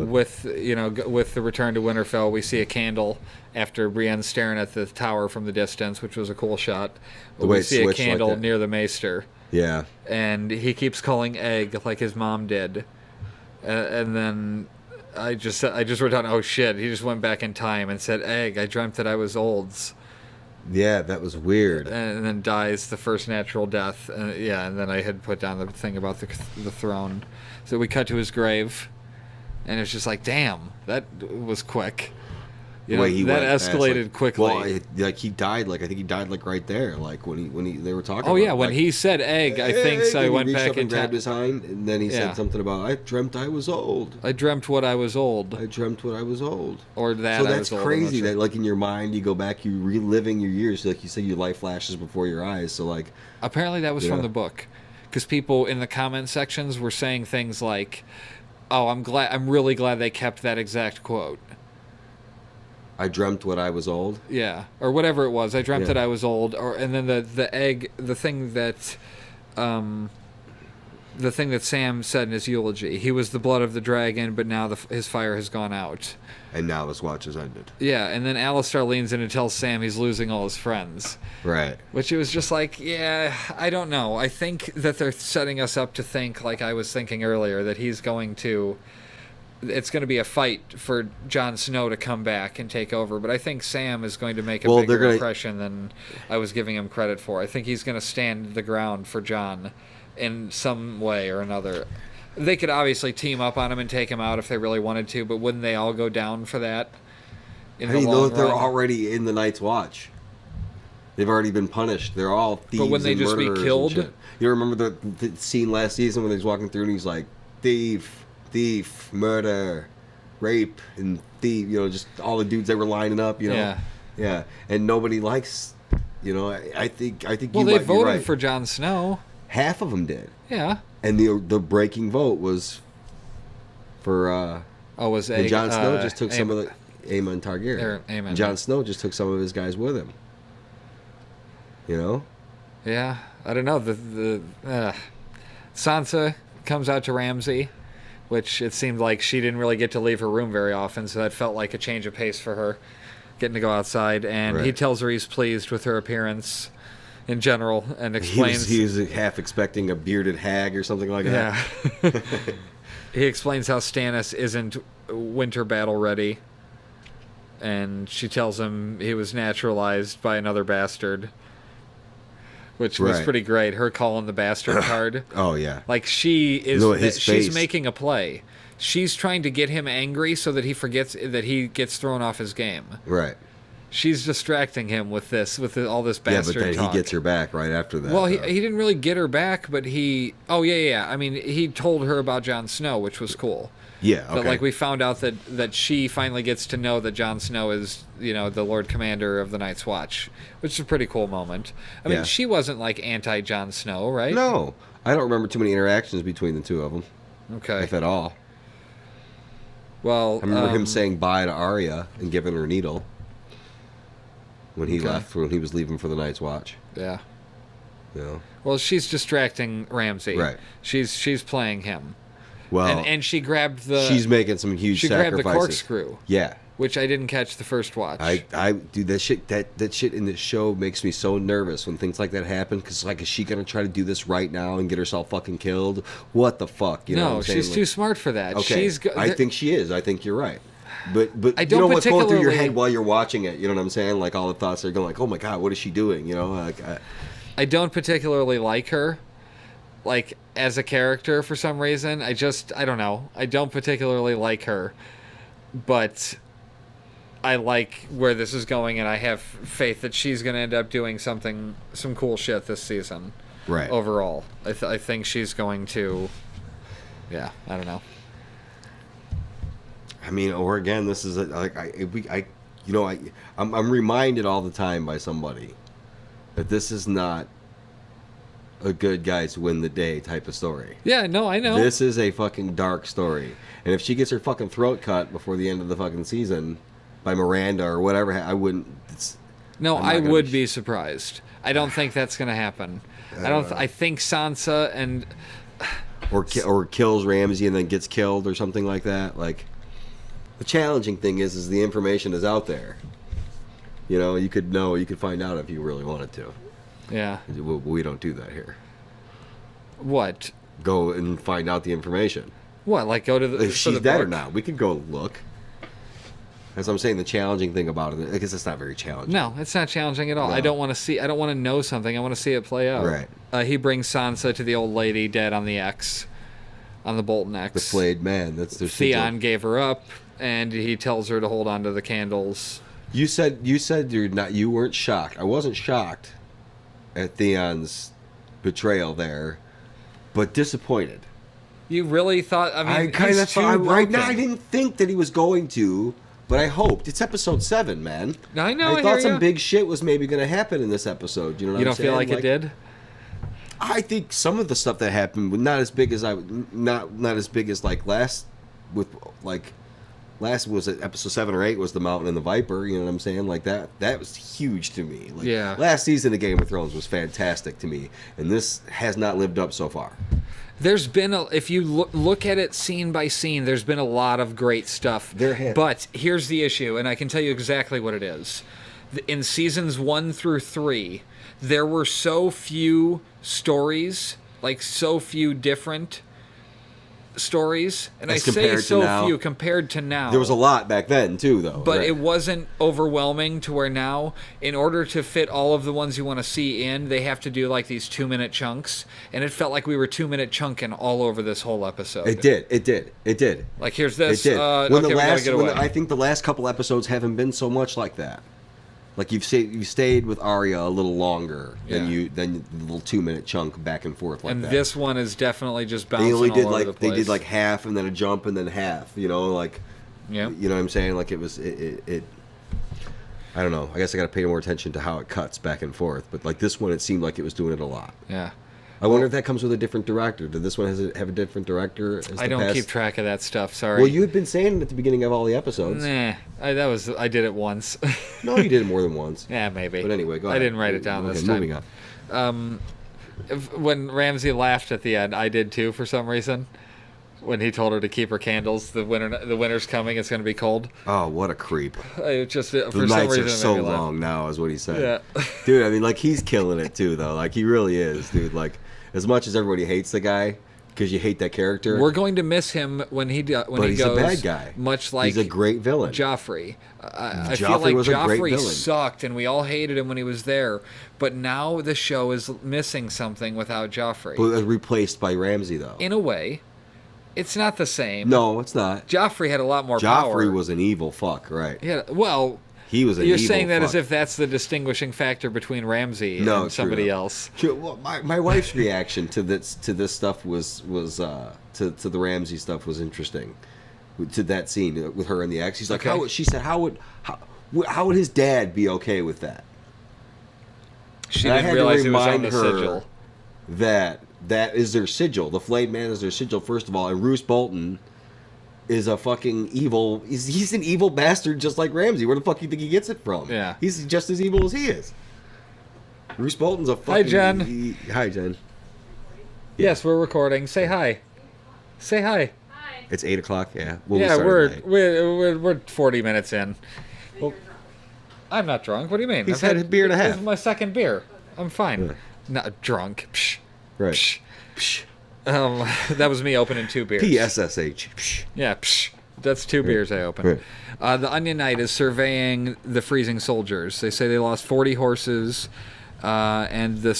with the return to Winterfell, we see a candle after Brienne's staring at the tower from the distance, which was a cool shot. The way We it see a switched like candle that. near the maester, Yeah. and he keeps calling Egg like his mom did, and then I just wrote down, oh shit, he just went back in time and said, Egg, I dreamt that I was old, Yeah, that was weird. and then dies the first natural death. And then I had put down the thing about the throne. So we cut to his grave, and it's just like, damn, that was quick. You know, The way he that went past, escalated like, quickly. Well, he died. I think he died right there. Like when he they were talking. Oh about yeah, it, when like, he said egg, I think "Egg," so. I and he went reached back up in and grabbed time. his hind, and then he Yeah. said something about I dreamt I was old. I dreamt what I was old, I dreamt what I was old. or that So I that's was old. crazy that like in your mind you go back, you reliving your years. Like you said, your life flashes before your eyes. So like, Apparently that was Yeah. from the book, because people in the comment sections were saying things like, "Oh, I'm really glad they kept that exact quote." I dreamt what I was old. Yeah, or whatever it was. I dreamt Yeah. that I was old, and then the egg, the thing that the thing that Sam said in his eulogy. He was the blood of the dragon, but now his fire has gone out. And now this watch has ended. Yeah, and then Alistar leans in and tells Sam he's losing all his friends. Right. Which it was just like, yeah, I don't know. I think that they're setting us up to think, like I was thinking earlier, that it's going to be a fight for Jon Snow to come back and take over. But I think Sam is going to make a bigger impression than I was giving him credit for. I think he's going to stand the ground for Jon in some way or another. They could obviously team up on him and take him out if they really wanted to, but wouldn't they all go down for that? How do you know that they're already in the Night's Watch? They've already been punished. They're all thieves. But wouldn't they just be killed? You remember the scene last season when he was walking through and he's like, thief, murder, rape, and thief. You know, just all the dudes that were lining up. You know, yeah, and nobody likes. You know, I think well, you they might be voted right. for Jon Snow. Half of them did. Yeah. And the breaking vote was for. And Jon Snow just took some of the Aemon Targaryen. Aemon. Jon Snow just took some of his guys with him. You know. Yeah, I don't know. The Sansa comes out to Ramsay, which it seemed like she didn't really get to leave her room very often, so that felt like a change of pace for her, getting to go outside. And he tells her he's pleased with her appearance in general, and explains he was half expecting a bearded hag or something like that. Yeah. He explains how Stannis isn't winter battle ready, and she tells him he was naturalized by another bastard, which was pretty great. Her calling the bastard card. Oh yeah. Like she's face. making a play. She's trying to get him angry so that he forgets that he gets thrown off his game. Right. She's distracting him with all this bastard Yeah, but then talk. he gets her back right after that. Well, he didn't really get her back, but he... Oh, yeah. I mean, he told her about Jon Snow, which was cool. Yeah, okay. But, like, we found out that she finally gets to know that Jon Snow is, you know, the Lord Commander of the Night's Watch, which is a pretty cool moment. I mean, she wasn't, like, anti-Jon Snow, right? No. I don't remember too many interactions between the two of them. Okay. If at all. Well, I remember him saying bye to Arya and giving her a needle. When he left, when he was leaving for the Night's Watch. Yeah. You know? Well, she's distracting Ramsay. Right. She's playing him. Well, and she grabbed the... She's making some huge sacrifices. She grabbed the corkscrew. Yeah. Which I didn't catch the first watch. Dude, that shit in this show makes me so nervous when things like that happen. Because, like, is she going to try to do this right now and get herself fucking killed? What the fuck? You know what I'm saying? She's too smart for that. Okay. I think she is. I think you're right. But I you don't know what's going through your particularly- head while you're watching it? You know what I'm saying? Like, all the thoughts are going like, oh my God, what is she doing? You know? Like, I don't particularly like her, like, as a character for some reason. I don't know. I don't particularly like her. But I like where this is going, and I have faith that she's going to end up doing some cool shit this season. Right. Overall. I think she's going to... Yeah, I don't know. I mean, or again, this is I'm reminded all the time by somebody that this is not a good guys win the day type of story. Yeah, no, I know. This is a fucking dark story, and if she gets her fucking throat cut before the end of the fucking season by Miranda or whatever, I wouldn't. I would be surprised. I don't think that's going to happen. I think Sansa and or kills Ramsay and then gets killed or something like that. Like, the challenging thing is the information is out there. You know, you could find out if you really wanted to. Yeah. We don't do that here. What? Go and find out the information. What? Like go to the... If she's dead or not. We can go look. As I'm saying, the challenging thing about it, I guess it's not very challenging. No, it's not challenging at all. No. I don't want to know something. I want to see it play out. Right. He brings Sansa to the old lady dead on the X, on the Bolton X. The flayed man. That's their Theon gave her up, and he tells her to hold on to the candles. You said you weren't shocked. I wasn't shocked at Theon's betrayal there, but disappointed. You really thought? I mean, I kind he's of too thought right now. I broken. didn't think that he was going to, but I hoped. It's episode 7, man. I know. I thought some big shit was maybe going to happen in this episode. You know what You I'm don't feel saying? like it did? I think some of the stuff that happened was not as big as like last with like last was it episode 7 or 8 was the Mountain and the Viper. You know what I'm saying? Like that was huge to me. Like, Yeah. Last season of Game of Thrones was fantastic to me, and this has not lived up so far. There's been if you look at it scene by scene, there's been a lot of great stuff. There has. But here's the issue, and I can tell you exactly what it is. In seasons 1 through 3, there were so few stories, like so few different stories, and As I say compared to so now. few compared to now. There was a lot back then too, though. But right? it wasn't overwhelming to where now, in order to fit all of the ones you want to see in, they have to do like these 2-minute chunks, and it felt like we were 2-minute chunking all over this whole episode. It did. Like here's It this. did. Okay, we gotta get away. I think the last couple episodes haven't been so much like that. Like you stayed with Arya a little longer than the little 2-minute chunk back and forth like and that. this one is definitely just They bouncing only all did over the like place. they did like half and then a jump and then half. You know, like Yeah. you know what I'm saying? Like it was it. I don't know. I guess I got to pay more attention to how it cuts back and forth. But like this one, it seemed like it was doing it a lot. Yeah. I wonder if that comes with a different director. Did this one have a different director? As I the don't past? keep track of that stuff. Sorry. Well, you had been saying it at the beginning of all the episodes. Nah, I did it once. No, you did it more than once. Yeah, maybe. But anyway, go I ahead. didn't write it down Okay, this time. Moving on. When Ramsey laughed at the end, I did too for some reason. When he told her to keep her candles, the winter's coming. It's going to be cold. Oh, what a creep. I just for The some nights reason are it so made me laugh. long now, is what he said. Yeah. Dude, I mean, like, he's killing it, too, though. Like, he really is, dude. Like, as much as everybody hates the guy, because you hate that character, We're going to miss him when he but he he's goes. a bad guy. Much like he's a great villain. Joffrey. I feel Joffrey like was a great Joffrey villain. sucked, and we all hated him when he was there. But now the show is missing something without Joffrey. But was replaced by Ramsey, though. In a way, it's not the same. No, it's not. Joffrey had a lot more Joffrey power. was an evil fuck, right? Yeah, well, He was an you're evil saying that fuck. as if that's the distinguishing factor between Ramsey No, and somebody true. else. Sure, well, my wife's reaction to this stuff was to the Ramsey stuff was interesting. To that scene with her and the ex, she's like, Okay. she said, how would his dad be okay with that? She And I didn't had to realize it was on remind the her sigil. that is their sigil. The flayed man is their sigil, first of all, and Roose Bolton is a fucking evil. He's an evil bastard, just like Ramsey. Where the fuck do you think he gets it from? Yeah. he's just as evil as he is. Roose Bolton's a fucking. Hi, Jen. Hi, Jen. Yes, we're recording. Say hi. Say hi. It's 8 o'clock. Yeah. Well, Yeah, we we're, started late. we're 40 minutes in. Well, I'm not drunk. What do you mean? He's had a beer and a half. This is my second beer. I'm fine. Yeah. Not drunk. Psh. Right. Psh. Psh. That was me opening 2 beers. PSSH. Psh. Yeah, psh. That's 2 beers I opened. Right. The Onion Knight is surveying the freezing soldiers. They say they lost 40 horses, and the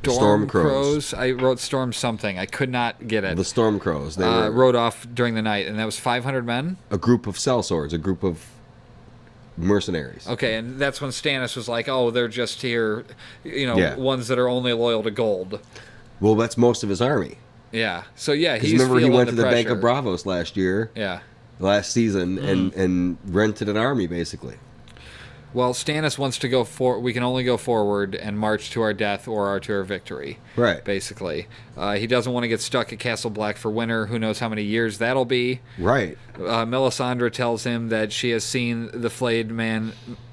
Storm Crows. I wrote Storm something. I could not get it. The Storm Crows. They were Rode off during the night, and that was 500 men. a group of sellswords, a group of mercenaries. Okay, and that's when Stannis was like, "Oh, they're just here, Yeah. ones that are only loyal to gold." Well, that's most of his army. Yeah. So yeah, Because he's remember, he feeling went to the Bank pressure. of Bravos last year, Yeah. last season, and rented an army basically. Well, Stannis wants to go we can only go forward and march to our death or to our victory. Right. Basically, he doesn't want to get stuck at Castle Black for winter. Who knows how many years that'll be? Right. Melisandre tells him that she has seen the flayed man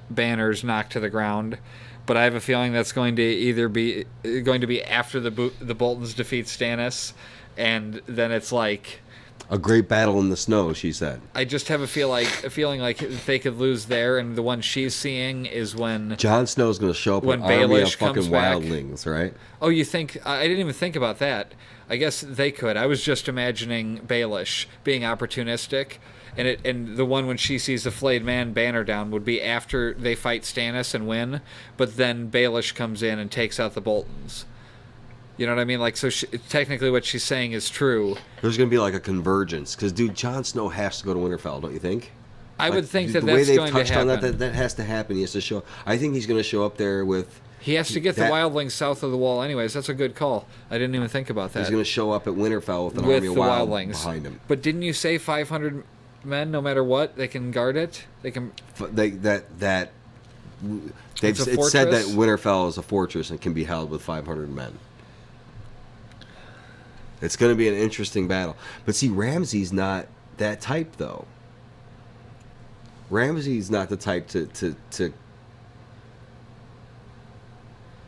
banners knocked to the ground, but I have a feeling that's going to be after the Boltons defeat Stannis, and then it's like A great battle in the snow, she said. I just have a feeling like they could lose there, and the one she's seeing is when. Jon Snow's going to show up When with an army of Baelish comes fucking back. wildlings, right? Oh, you think I didn't even think about that. I guess they could. I was just imagining Baelish being opportunistic, and the one when she sees the flayed man banner down would be after they fight Stannis and win, but then Baelish comes in and takes out the Boltons. You know what I mean? Like, so technically what she's saying is true. There's going to be like a convergence. Because, dude, Jon Snow has to go to Winterfell, don't you think? I would think that the way that's they've going to touched on happen. that has to happen. He has to show. I think he's going to show up there with. He has to get the that- wildlings south of the wall anyways. That's a good call. I didn't even think about that. He's going to show up at Winterfell with an With army of the wildlings wildlings behind him. But didn't you say 500 men, no matter what, they can guard it? They can. They've It's a it said that fortress? Winterfell is a fortress and can be held with 500 men. It's going to be an interesting battle. But see, Ramsay's not that type, though. Ramsay's not the type to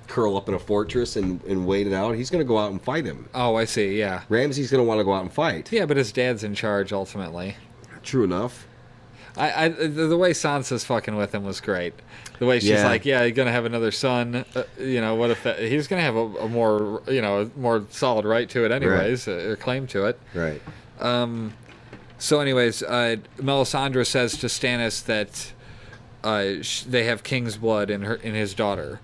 curl up in a fortress and wait it out. He's going to go out and fight him. Oh, I see. Yeah. Ramsay's going to want to go out and fight. Yeah, but his dad's in charge ultimately. True enough. The way Sansa's fucking with him was great. The way she's like, yeah, you're gonna have another son. What if he's gonna have a more, more solid right to it, anyways, or claim to it. Right. So, anyways, Melisandre says to Stannis that they have king's blood in his daughter.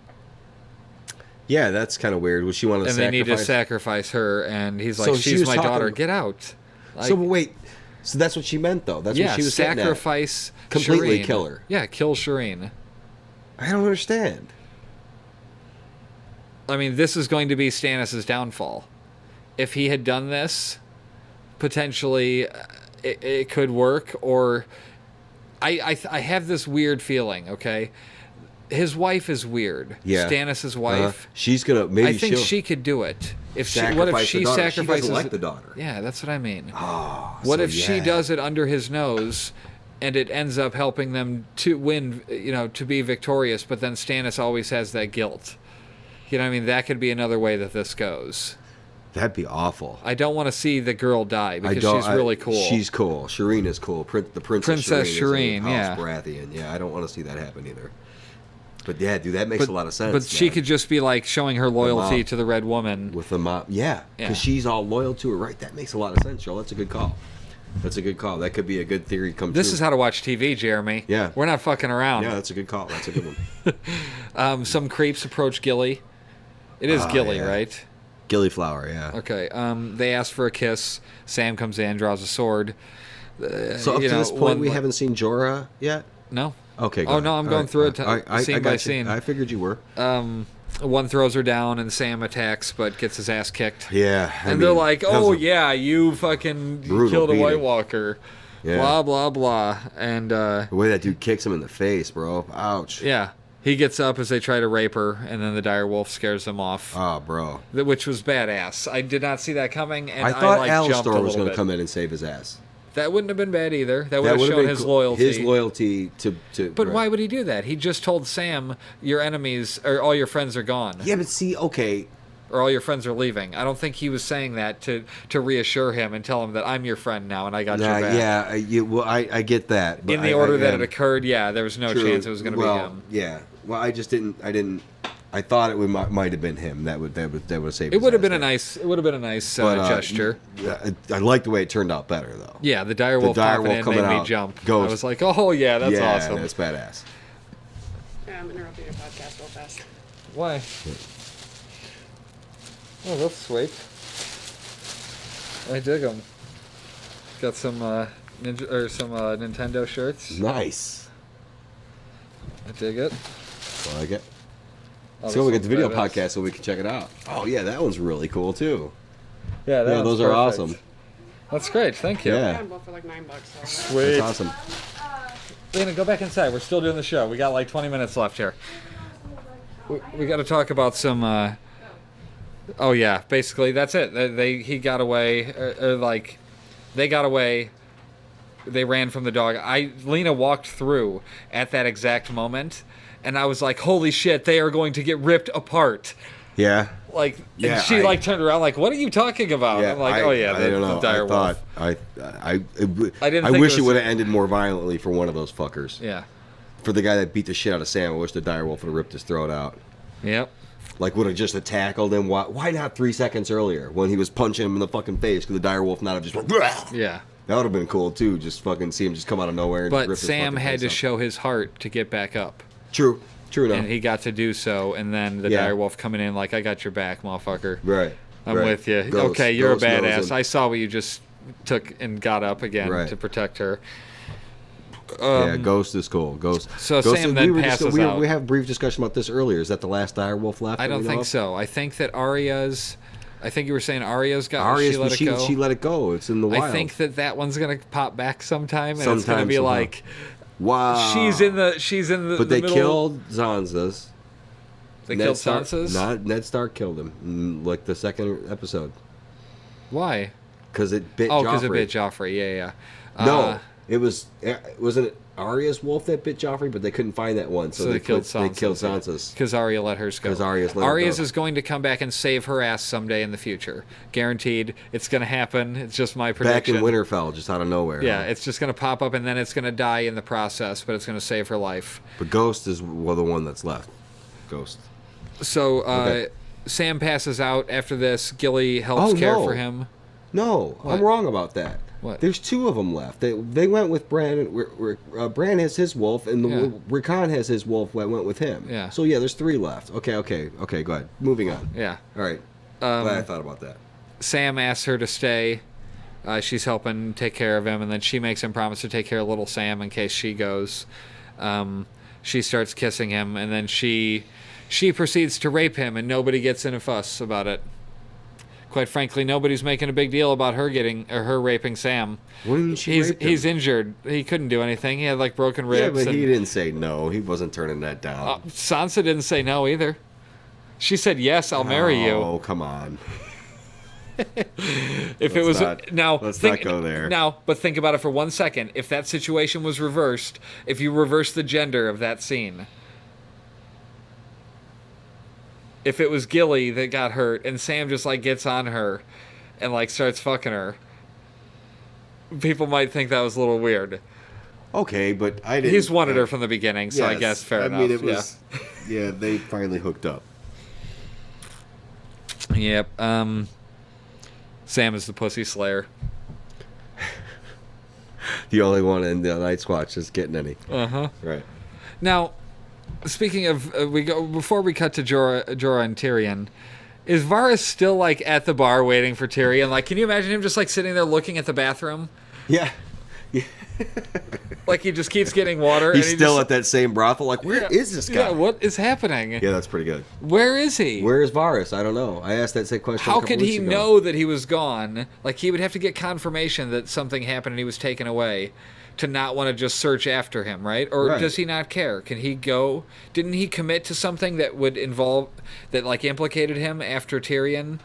Yeah, that's kind of weird. Would she want to sacrifice? And they need to sacrifice her, and he's like, So she she's was my talking- daughter. Get out. Like, So, but wait. So that's what she meant, though. That's what she was saying. sacrifice Completely Shireen. kill her. Yeah, kill Shireen. I don't understand. I mean, this is going to be Stannis' downfall. If he had done this, potentially it could work. Or I have this weird feeling. Okay, his wife is weird. Yeah. Stannis' wife. She's gonna maybe. I think she'll she could do it. If she, sacrifice what if the she daughter. sacrifices? She doesn't like the daughter. Yeah, that's what I mean. Oh, What so if she yeah. does it under his nose, and it ends up helping them to win? To be victorious. But then Stannis always has that guilt. You know what I mean? That could be another way that this goes. That'd be awful. I don't want to see the girl die because she's really cool. She's cool. Shireen is cool. The Princess Shireen, is in yeah. House Baratheon. Yeah, I don't want to see that happen either. But yeah, dude, that makes a lot of sense. But she man. could just be like showing her loyalty mom. to the Red Woman. with the mom. Yeah, Yeah. because she's all loyal to her. Right, that makes a lot of sense, Joel. That's a good call. That's a good call. That could be a good theory come This true. is how to watch TV, Jeremy. Yeah. We're not fucking around. Yeah, that's a good call. That's a good one. Some creeps approach Gilly. It is Gilly, yeah. right? Gillyflower, yeah. Okay. They ask for a kiss. Sam comes in, draws a sword. So up to this point, we haven't seen Jorah yet? No. Okay, go Oh ahead. no, I'm All going right, through it I scene got by you. scene. I figured you were. One throws her down, and Sam attacks, but gets his ass kicked. Yeah. And they're like, "Oh yeah, you fucking brutal killed a White beating. Walker." Yeah. Blah blah blah, and The way that dude kicks him in the face, bro. Ouch. yeah, he gets up as they try to rape her, and then the dire wolf scares them off, Oh, bro. which was badass. I did not see that coming, and I thought jumped a Alistar was little going to bit. come in and save his ass. That wouldn't have been bad either. That would have would've shown been his cool. loyalty. His loyalty to But right. why would he do that? He just told Sam, "Your enemies or all your friends are gone, Yeah, but see, okay. or all your friends are leaving." I don't think he was saying that to reassure him and tell him that I'm your friend now and I got your back. Yeah, I get that. But In the order that it occurred, yeah, there was no True. chance it was going to be him. Yeah. Well, I didn't. I thought it might have been him. That would have saved. It would have his been ass a nice there. gesture. I like the way it turned out better though. Yeah, the direwolf direwolf popping in coming made me out jump. goes- I was like, oh yeah, that's yeah, awesome. that's badass. I'm interrupting your podcast real fast. Why? Oh, that's sweet. I dig them. Got some Nintendo shirts. Nice. I dig it. I like it. Oh, So we this get the video one's badass. podcast so we can check it out. Oh yeah, that one's really cool too. Yeah, that Yeah, one's those are perfect. awesome. That's great. Thank you. I Yeah. got them both for like $9. So. Sweet. That's awesome. Lena, go back inside. We're still doing the show. We got like 20 minutes left here. We got to talk about some. Oh yeah, basically that's it. He got away. They got away. They ran from the dog. Lena walked through at that exact moment, and I was like, "Holy shit! They are going to get ripped apart." Yeah. Like, Yeah, and she turned around like, "What are you talking about?" Yeah, I'm like, "Oh yeah, I don't know. the dire wolf." I didn't think wish it it was- would have ended more violently for one of those fuckers. Yeah. For the guy that beat the shit out of Sam, I wish the dire wolf would have ripped his throat out. Yep. Like, would have just tackled him. Why not 3 seconds earlier when he was punching him in the fucking face? Could the dire wolf not have just went, "Bleh!" Yeah. That would have been cool too. Just fucking see him just come out of nowhere and just But rip his Sam fucking had face to up. show his heart to get back up. True enough. And he got to do so, and then the Yeah. dire wolf coming in like, "I got your back, motherfucker. Right. I'm right. with you. Ghost- Okay, you're Ghost a knows badass. him. I saw what you just took and got up again Right. to protect her." Yeah, Ghost is cool. Ghost. So Ghost, Sam then we passes we out. We have a brief discussion about this earlier. Is that the last dire wolf left? I that don't we know think of? so. I think that Arya's. I think you were saying Arya's got. Arya's, she let it go. She let it go. It's in the wild. I think that one's gonna pop back sometime, and it's gonna Sometime, be somehow. like Wow. she's in the. But the they middle- killed Sansa's. They Ned killed Stark- Sansa's. Not Ned Stark killed him. Like the second episode, Why? because it bit. Oh, because because it bit Joffrey. Yeah, yeah. No, It wasn't it Arya's wolf that bit Joffrey, but they couldn't find that one, so they killed Sansa. They killed Sansa's. Because Arya let hers go. 'Cause Arya's let her Arya's go. is going to come back and save her ass someday in the future. Guaranteed. It's going to happen. It's just my prediction. Back in Winterfell, just out of nowhere. Yeah, huh? it's just going to pop up and then it's going to die in the process, but it's going to save her life. But Ghost is the one that's left. Ghost. So Okay. Sam passes out after this. Gilly helps care no. for him. No, What? I'm wrong about that. What? There's two of them left. They went with Bran. Bran has his wolf, and Yeah. Rickon has his wolf. That went with him. Yeah. So yeah, there's three left. Okay. Go ahead. Moving on. Yeah. All right. Glad I thought about that. Sam asks her to stay. She's helping take care of him, and then she makes him promise to take care of little Sam in case she goes. She starts kissing him, and then she proceeds to rape him, and nobody gets in a fuss about it. Quite frankly, nobody's making a big deal about her raping Sam. What do you mean she raped him? He's injured. He couldn't do anything. He had like broken ribs. Yeah, but and, he didn't say no. He wasn't turning that down. Sansa didn't say no either. She said yes, I'll marry you. Oh, come on. If it was not- now, let's not go there. Now, but think about it for 1 second. If that situation was reversed, if you reverse the gender of that scene, if it was Gilly that got hurt and Sam just like gets on her and like starts fucking her, people might think that was a little weird. Okay, but I didn't. He's wanted her from the beginning, so I Yes, guess fair enough. I mean, it was. Yeah, they finally hooked up. Yep. Sam is the pussy slayer. The only one in the Night's Watch is getting any. Uh-huh. Right. Now, speaking of, before we cut to Jorah and Tyrion, is Varys still like at the bar waiting for Tyrion? Like, can you imagine him just like sitting there looking at the bathroom? Yeah. Like he just keeps getting water. He's and he still just, at that same brothel. Like, where is this guy? Yeah, what is happening? Yeah, that's pretty good. Where is he? Where is Varys? I don't know. I asked that same question. a How couple could he weeks ago. know that he was gone? Like he would have to get confirmation that something happened and he was taken away to not want to just search after him, right? Or Right. does he not care? Can he go? Didn't he commit to something that would involve that like implicated him after Tyrion?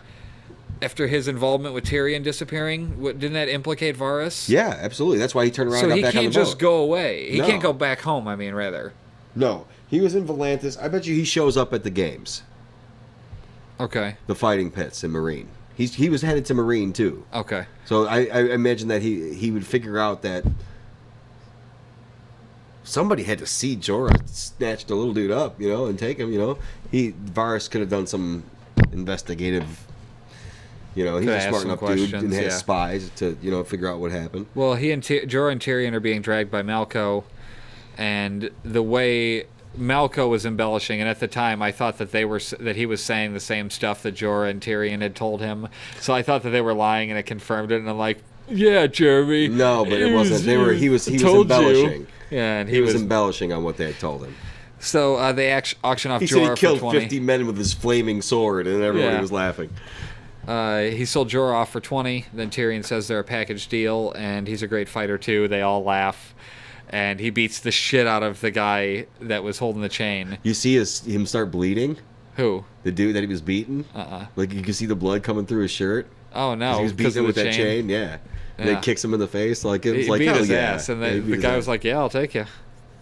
After his involvement with Tyrion disappearing, didn't that implicate Varys? Yeah, absolutely. That's why he turned around So and he got back on can't the boat. just go away. He No. can't go back home. I mean, rather. No, he was in Volantis. I bet you he shows up at the games, Okay. the fighting pits in Marine. He was headed to Marine too. Okay. So I imagine that he would figure out that somebody had to see Jorah snatch the little dude up, and take him. Varys could have done some investigative. He's Could've a asked smart some enough dude and questions, has yeah. spies to figure out what happened. Well, he and Jorah and Tyrion are being dragged by Malco, and the way Malco was embellishing, and at the time I thought that he was saying the same stuff that Jorah and Tyrion had told him. So I thought that they were lying, and it confirmed it. And I'm like, yeah, Jeremy. No, but it wasn't. He was told you. embellishing. Yeah, and He was embellishing on what they had told him. So they auction off He said Jorah he killed for 20. 50 men with his flaming sword, and everybody Yeah. was laughing. He sold Jorah off for 20. Then Tyrion says they're a package deal, and he's a great fighter too. They all laugh, and he beats the shit out of the guy that was holding the chain. You see him start bleeding? Who? The dude that he was beating? Like, you can see the blood coming through his shirt. Oh 'Cause no, he was because beating of with the that chain, yeah. And Yeah. then kicks him in the face. Like, it was He like, beat hell his yeah. ass, and Yeah, he then beat the his guy ass. was like, "Yeah, I'll take you."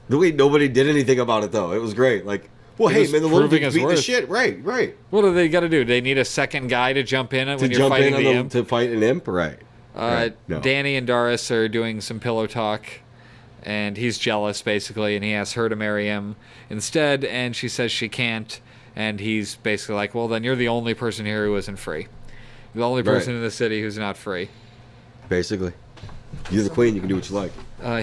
The way nobody did anything about it, though. It was great. Like, well, He hey, was man, the little proving dude his beat the worth. shit. Right. What do they got to do? They need a second guy to jump in when To you're jump fighting in the on imp. to fight an imp? Right. No. Danny and Doris are doing some pillow talk, and he's jealous basically, and he asks her to marry him instead, and she says she can't, and he's basically like, "Well, then you're the only person here who isn't free. The only person Right. in the city who's not free." Basically. You're the queen. You can do what you like.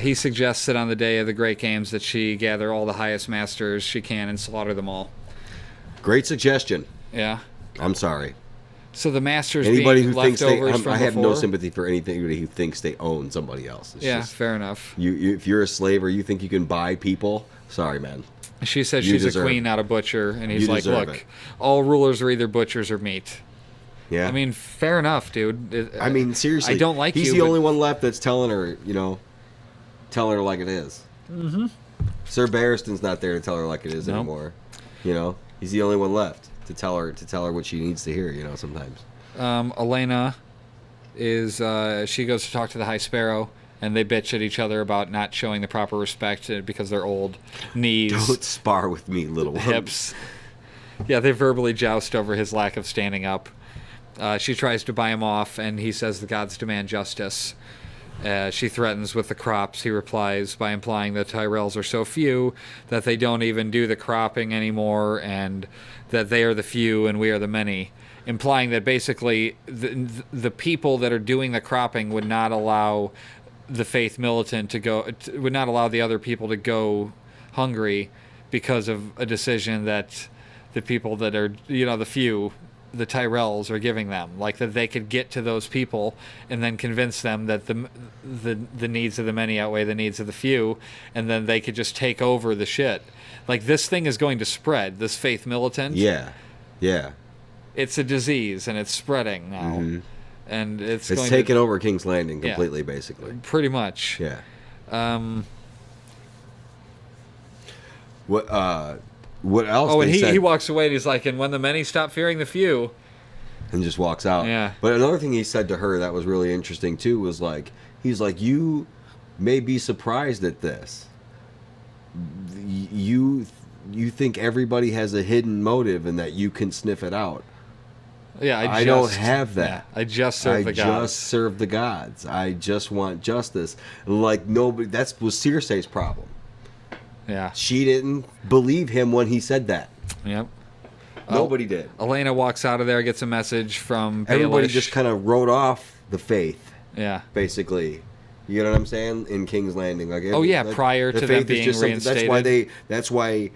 He suggests that on the day of the Great Games that she gather all the highest masters she can and slaughter them all. Great suggestion. Yeah. I'm sorry. So the masters Anybody being who thinks they, leftovers from I have no before? sympathy for anybody who thinks they own somebody else. It's Yeah, just- fair enough. you, if you're a slave or you think you can buy people, sorry, man. She says You she's a deserve queen, it. not a butcher, and he's You like, deserve "Look, it." all rulers are either butchers or meat." Yeah. I mean, fair enough, dude. I mean, seriously. I don't like He's you. the but only one left that's telling her, telling her like it is. Mm-hmm. Sir Barristan's not there to tell her like it is Nope. anymore. He's the only one left to tell her what she needs to hear. Sometimes. Elena is she goes to talk to the High Sparrow, and they bitch at each other about not showing the proper respect because they're old. Knees, Don't spar with me, little one. hips. Yeah, they verbally joust over his lack of standing up. She tries to buy him off, and he says the gods demand justice. She threatens with the crops. He replies by implying that Tyrells are so few that they don't even do the cropping anymore, and that they are the few and we are the many. Implying that basically the people that are doing the cropping would not allow the Faith Militant to go, would not allow the other people to go hungry because of a decision that the people that are, the few, the Tyrells are giving them, like that they could get to those people and then convince them that the needs of the many outweigh the needs of the few, and then they could just take over the shit. Like, this thing is going to spread, this Faith Militant. Yeah. It's a disease and it's spreading now. Mm-hmm. And it's It's going taken to, over King's Landing completely, basically. pretty much. Yeah. What else? Oh, and they said, he walks away and he's like, and when the many stop fearing the few. and just walks out. Yeah. But another thing he said to her that was really interesting too was like, he's like, you may be surprised at this. You think everybody has a hidden motive and that you can sniff it out. Yeah, I don't have that. Yeah, I just serve the gods. I just serve the gods. I just want justice. Like, nobody. That was Circe's problem. Yeah. She didn't believe him when he said that. Yep. Nobody did. Elena walks out of there, gets a message from Everybody Baelish. just kind of wrote off the faith, Yeah. basically. You know what I'm saying? In King's Landing, like, Oh, yeah, like, prior the to them faith is being just something- reinstated. That's why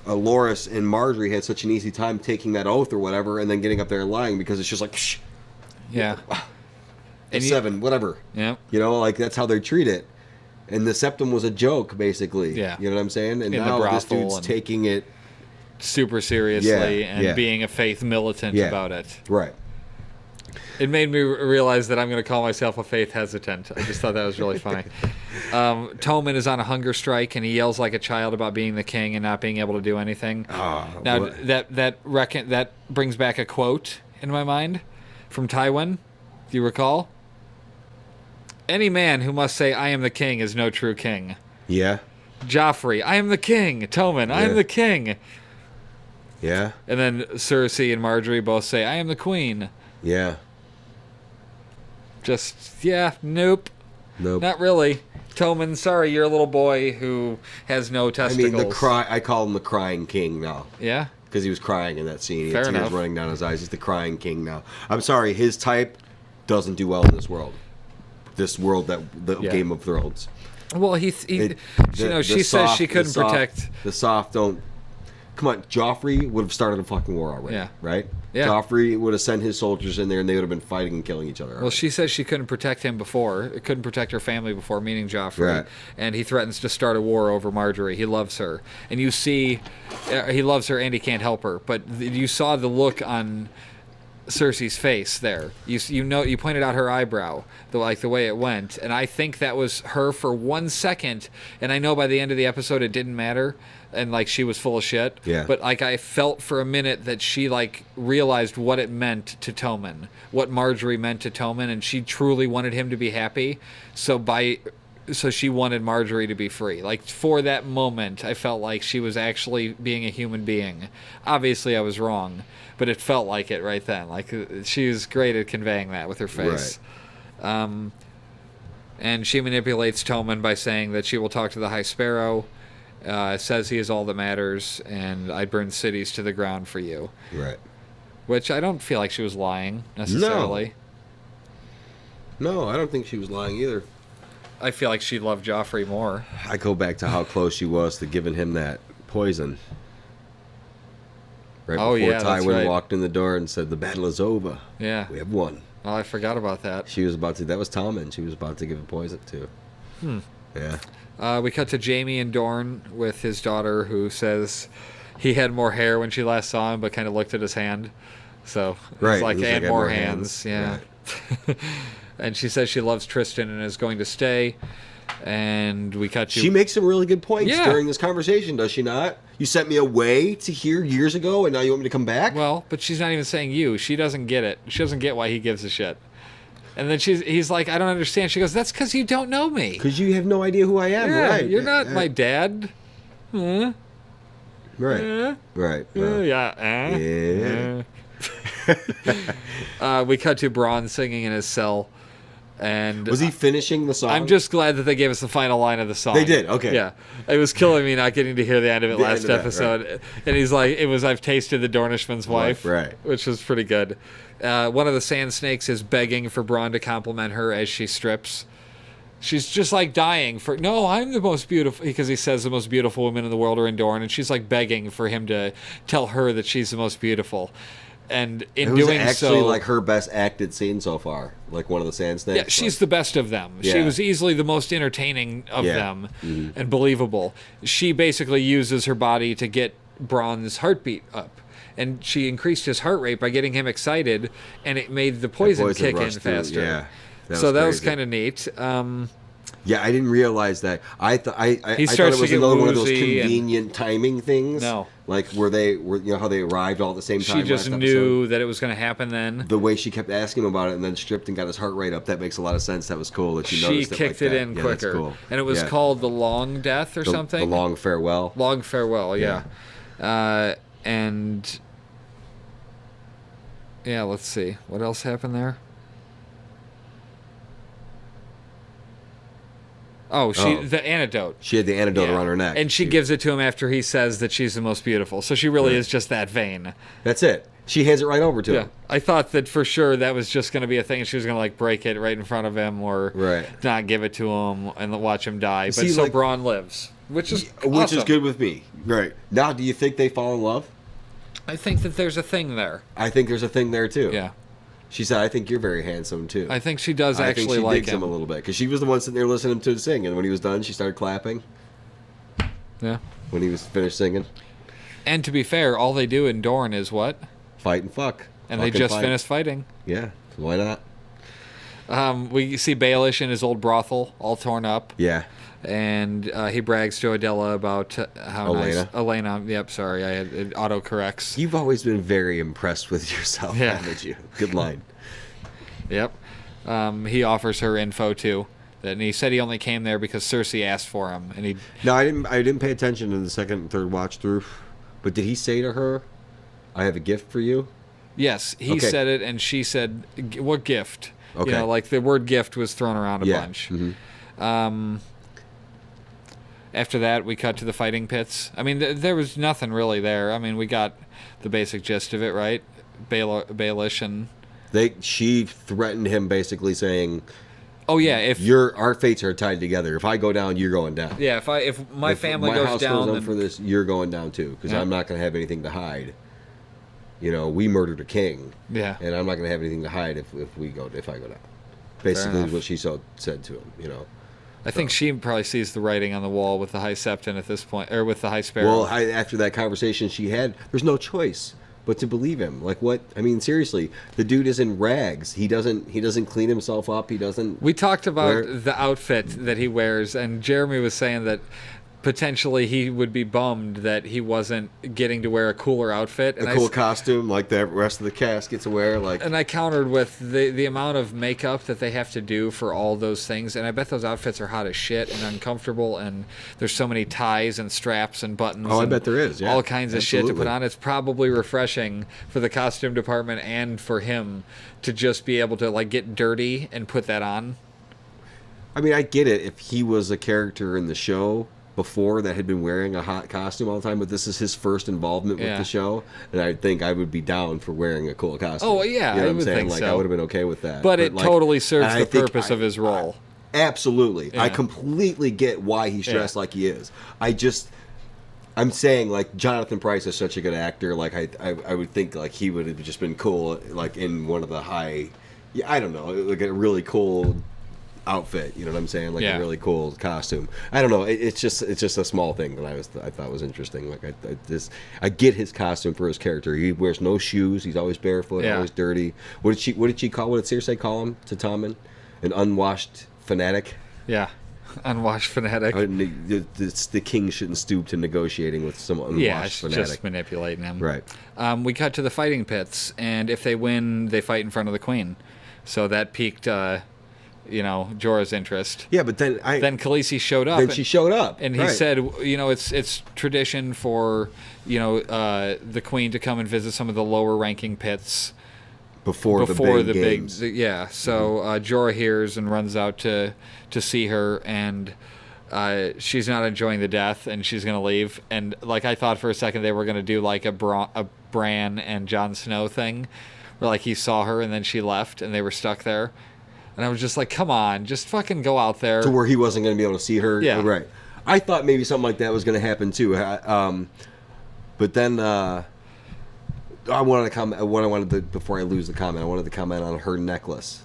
Loras and Marjorie had such an easy time taking that oath or whatever, and then getting up there and lying, because it's just like, shh, Yeah. And you- 7, whatever. Yep. You know, like, that's how they treat it. And the septum was a joke, basically. Yeah. You know what I'm saying? And In the now this brothel dude's and- taking it Super seriously Yeah, and yeah. being a faith militant Yeah. about it. right. It made me realize that I'm going to call myself a faith hesitant. I just thought that was really funny. Tommen is on a hunger strike, and he yells like a child about being the king and not being able to do anything. Now, what- that brings back a quote in my mind from Tywin. Do you recall? Any man who must say, I am the king, is no true king. Yeah. Joffrey, I am the king. Tommen, I am Yeah. the king. Yeah. And then Cersei and Marjorie both say, I am the queen. Yeah. Nope. Nope. Not really. Tommen, sorry, you're a little boy who has no I testicles. mean, I call him the crying king now. Yeah? Because he was crying in that scene. He Fair had tears enough. running down his eyes. He's the crying king now. I'm sorry, his type doesn't do well in this world. This world, the Yeah. Game of Thrones. Well, It- she says she couldn't protect. The soft don't. Come on, Joffrey would have started a fucking war already. Yeah. Right? Yeah. Joffrey would have sent his soldiers in there and they would have been fighting and killing each other. Well, she says she couldn't protect him before. Couldn't protect her family before, meaning Joffrey. Right. And he threatens to start a war over Marjorie. He loves her. And you see, he loves her and he can't help her. But you saw the look on Cersei's face there. You pointed out her eyebrow, the way it went, and I think that was her for 1 second. And I know by the end of the episode it didn't matter, and like she was full of shit. Yeah. But like I felt for a minute that she like realized what it meant to Tommen, what Marjorie meant to Tommen, and she truly wanted him to be happy. So she wanted Marjorie to be free. Like, for that moment, I felt like she was actually being a human being. Obviously, I was wrong, but it felt like it right then. Like, she was great at conveying that with her face. And she manipulates Tommen by saying that she will talk to the High Sparrow, says he is all that matters, and I'd burn cities to the ground for you. Right. Which I don't feel like she was lying, necessarily. No, I don't think she was lying either. I feel like she loved Joffrey more. I go back to how close she was to giving him that poison. Right Oh, before yeah, that's Tywin right. walked in the door and said, "The battle is over. Yeah. We have won." Oh, I forgot about that. She was about to. That was Tommen. She was about to give him poison too. Yeah. We cut to Jamie and Dorne with his daughter, who says he had more hair when she last saw him, but kind of looked at his hand. So Right, it's like, it was and like, more and more hands. hands. Yeah. And she says she loves Tristan and is going to stay. And we cut to... She makes some really good points Yeah. during this conversation, does she not? You sent me away to here years ago, and now you want me to come back? Well, but she's not even saying you. She doesn't get it. She doesn't get why he gives a shit. And then he's like, I don't understand. She goes, that's because you don't know me. Because you have no idea who I am, Yeah, right? you're not my dad. Huh? Right. Right. Yeah. We cut to Braun singing in his cell. And Was he finishing the song? I'm just glad that they gave us the final line of the song. They did, okay. Yeah. It was killing me not getting to hear the end of it The last end of that, episode. And he's like, I've tasted the Dornishman's wife. Right. Which was pretty good. One of the sand snakes is begging for Braun to compliment her as she strips. She's just like dying for, no, I'm the most beautiful, because he says the most beautiful women in the world are in Dorne. And she's like begging for him to tell her that she's the most beautiful. And in it was doing actually so, like her best acted scene so far. Like one of the sand snakes. yeah, she's the best of them. She Yeah. was easily the most entertaining of Yeah. them and believable. She basically uses her body to get Braun's heartbeat up. And she increased his heart rate by getting him excited, and it made the poison kick in rushed through, faster. yeah. That was crazy. kind of neat. Yeah, I didn't realize that. I thought He I thought starts it to was get another one of those woozy and- convenient timing things. No. Like where they were, you know, how they arrived all at the same time. She just last knew episode? that it was going to happen then. The way she kept asking him about it and then stripped and got his heart rate up. That makes a lot of sense. That was cool that she She noticed kicked it like it that. in Yeah, that's quicker. cool. And it was Yeah. called The Long Death or something? The Long Farewell. Long Farewell, yeah. And yeah, let's see. What else happened there? Oh, the antidote. She had the antidote Yeah. around her neck. And she gives it to him after he says that she's the most beautiful. So she really is just that vain. That's it. She hands it right over to Yeah. him. I thought that for sure that was just going to be a thing, and she was going to like break it right in front of him or Right. not give it to him and watch him die. But See, so like- Braun lives, which is Which is awesome. good with me. Right. Now, do you think they fall in love? I think that there's a thing there. I think there's a thing there too. Yeah. She said, I think you're very handsome too. I think she does I actually think she like digs him a little bit because she was the one sitting there listening to him sing, and when he was done, she started clapping Yeah. when he was finished singing. And to be fair, all they do in Dorne is what? Fight and fuck. And they Fucking just fight. finished fighting. Yeah, why not? We see Baelish in his old brothel, all torn up, Yeah, and he brags to Adela about how nice Elena. Elena. Yep, sorry, it auto corrects. you've always been very impressed with yourself, Yeah. haven't you? Good line. Yep. He offers her info too. And he said he only came there because Cersei asked for him, and he. No, I didn't pay attention in the second and third watch through, but did he say to her, "I have a gift for you"? Yes, he Okay. said it, and she said, "What gift?" Okay. You know, like the word "gift" was thrown around a Yeah. bunch. Mhm. After that, we cut to the fighting pits. I mean, there was nothing really there. I mean, we got the basic gist of it, right? Baelish and She threatened him, basically saying, oh yeah, if our fates are tied together. If I go down, you're going down. yeah, if my If family my goes house down, goes up then for this, you're going down too, because Yeah. I'm not going to have anything to hide. You know, we murdered a king, yeah, and I'm not going to have anything to hide if I go down. Basically, enough. is what she said to him. You know. I think she probably sees the writing on the wall with the High Septon at this point, or with the High Sparrow. Well, after that conversation she had, there's no choice but to believe him. Like what? I mean, seriously, the dude is in rags. He doesn't clean himself up. He doesn't. We talked about Where- the outfit that he wears, and Jeremy was saying that potentially he would be bummed that he wasn't getting to wear a cooler outfit. And a cool costume like the rest of the cast gets to wear. Like And I countered with the amount of makeup that they have to do for all those things, and I bet those outfits are hot as shit and uncomfortable, and there's so many ties and straps and buttons. Oh, I and bet there is, yeah. all kinds of shit to Absolutely. put on. It's probably refreshing for the costume department and for him to just be able to like get dirty and put that on. I mean, I get it if he was a character in the show before that had been wearing a hot costume all the time, but this is his first involvement with Yeah. the show, and I think I would be down for wearing a cool costume. Oh, yeah, you know I what I'm would saying? think Like so. I would have been okay with that. But it like, totally serves and I the think purpose of his role. Absolutely, I Yeah. completely get why he's dressed Yeah. like he is. I'm saying like Jonathan Pryce is such a good actor. Like I would think like he would have just been cool like in one of the high, I don't know, like a really cool outfit. You know what I'm saying? Like Yeah. a really cool costume. I don't know. It's just a small thing that I thought was interesting. Like I get his costume for his character. He wears no shoes. He's always barefoot. Yeah. Always dirty. What did she call? What did Cersei call him to Tommen? An unwashed fanatic. Yeah, unwashed fanatic. The king shouldn't stoop to negotiating with some unwashed Yeah, it's fanatic. just manipulating him. Right. We cut to the fighting pits, and if they win, they fight in front of the queen. So that piqued, Jorah's interest. Yeah, but then Then Khaleesi showed up. then she showed up, And he right. said, it's tradition for, the queen to come and visit some of the lower ranking pits before the big games. So Jorah hears and runs out to see her, and she's not enjoying the death, and she's gonna leave. And like I thought for a second they were gonna do like a Bran and Jon Snow thing, where like he saw her and then she left and they were stuck there. And I was just like, come on, just fucking go out there. To where he wasn't going to be able to see her. Yeah. Right. I thought maybe something like that was going to happen too. But then I wanted to comment. Before I lose the comment, I wanted to comment on her necklace.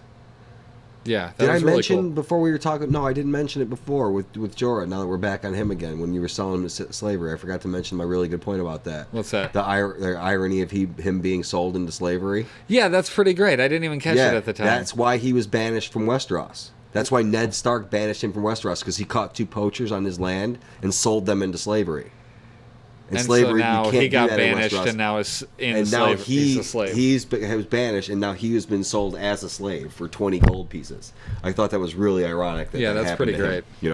Yeah, that Did I was really mention cool. before we were talking? No, I didn't mention it before with Jorah. Now that we're back on him again, when you were selling him to slavery, I forgot to mention my really good point about that. What's that? The irony of him being sold into slavery. Yeah, that's pretty great. I didn't even catch it at the time. That's why he was banished from Westeros. That's why Ned Stark banished him from Westeros, because he caught 2 poachers on his land and sold them into slavery. And slavery, so now you can't he got do that in banished, Westeros. and now is in And now slavery. He's a slave. he was banished, and now he has been sold as a slave for 20 gold pieces. I thought that was really ironic. That Yeah, that that's happened pretty to him, great. You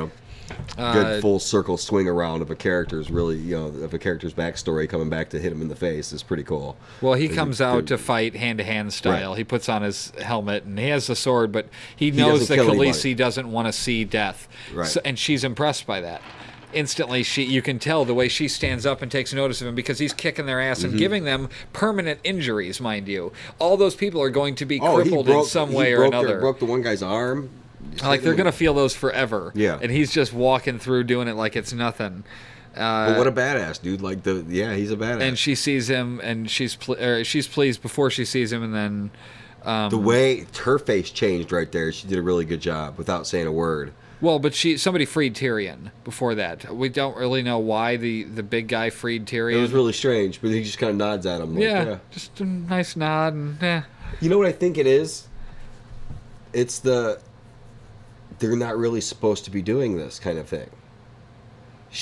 know, good full circle swing around of a character's of a character's backstory coming back to hit him in the face is pretty cool. Well, he comes out to fight hand-to-hand style. Right. He puts on his helmet, and he has the sword, but he knows doesn't that kill Khaleesi anybody. doesn't want to see death. Right. So, and she's impressed by that. Instantly, you can tell the way she stands up and takes notice of him, because he's kicking their ass Mm-hmm. and giving them permanent injuries, mind you. All those people are going to be Oh, he crippled broke, in some he way or broke another. broke the one guy's arm. Like, they're going to feel those forever. Yeah. And he's just walking through doing it like it's nothing. But what a badass, dude! Like he's a badass. And she sees him, and she's pleased before she sees him, and then the way her face changed right there, she did a really good job without saying a word. well, but somebody freed Tyrion before that. We don't really know why the big guy freed Tyrion. It was really strange, but he just kind of nods at him. Like, yeah, just a nice nod, and You know what I think it is? It's they're not really supposed to be doing this kind of thing.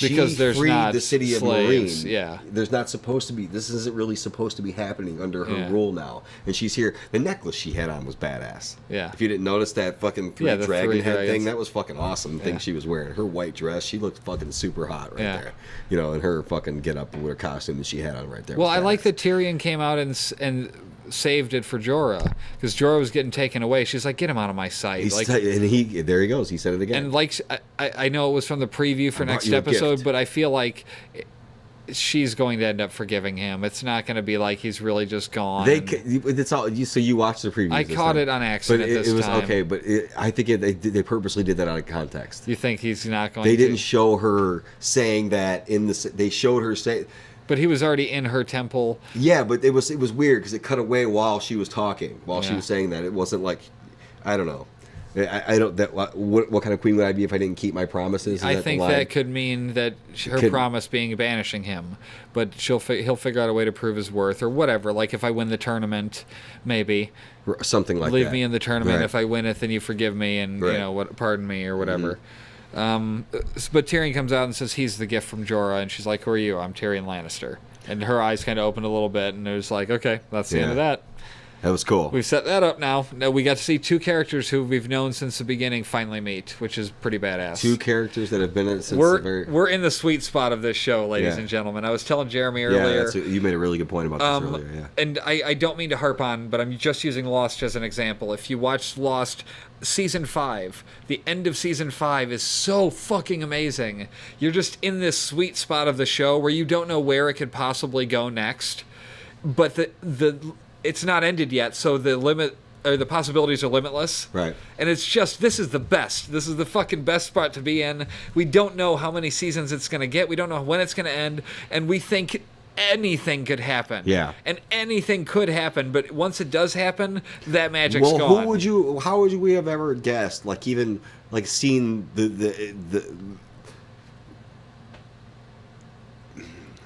Because there's freed not the city of slaves, Marine. yeah. There's not supposed to be. This isn't really supposed to be happening under her Yeah. rule now. And she's here. The necklace she had on was badass. Yeah. If you didn't notice that fucking Yeah, the dragon three head dragons. thing, that was fucking awesome. The thing Yeah. she was wearing, her white dress, she looked fucking super hot right Yeah. there. You know, and her fucking get up with her costume that she had on right there. well, was I like badass. that Tyrion came out and saved it for Jorah, because Jorah was getting taken away. She's like, "Get him out of my sight!" He's Like, and there he goes. He said it again. and like I know it was from the preview for I brought next you a episode, gift. but I feel like she's going to end up forgiving him. It's not going to be like he's really just gone. It's all. So you watched the preview. I caught it on accident But it this was time. okay. But I think they purposely did that out of context. You think he's not going They to? didn't show her saying that in the. They showed her say. But he was already in her temple. Yeah, but it was weird because it cut away while she was talking, while she Yeah. was saying that. It wasn't like, I don't know. I don't. What kind of queen would I be if I didn't keep my promises? Is I the think line? that could mean that her Could- promise being banishing him, but he'll figure out a way to prove his worth or whatever. Like if I win the tournament, maybe something like leave that. me in the tournament. Right. If I win it, then you forgive me and Right. pardon me or whatever. But Tyrion comes out and says he's the gift from Jorah, and she's like, "Who are you?" "I'm Tyrion Lannister." And her eyes kind of opened a little bit, and it was like, "Okay, that's the end of Yeah. that." That was cool. We've set that up now. Now we got to see 2 characters who we've known since the beginning finally meet, which is pretty badass. 2 characters that have been in it since the very. We're in the sweet spot of this show, ladies Yeah. and gentlemen. I was telling Jeremy Yeah, earlier. you made a really good point about this earlier. Yeah. And I don't mean to harp on, but I'm just using Lost as an example. If you watched Lost season 5, the end of season 5 is so fucking amazing. You're just in this sweet spot of the show where you don't know where it could possibly go next, but the it's not ended yet, so the limit or the possibilities are limitless. Right. And it's just, this is the best. This is the fucking best spot to be in. We don't know how many seasons it's going to get. We don't know when it's going to end. And we think anything could happen. Yeah. And anything could happen. But once it does happen, that magic's gone. How would we have ever guessed? Like even like seen the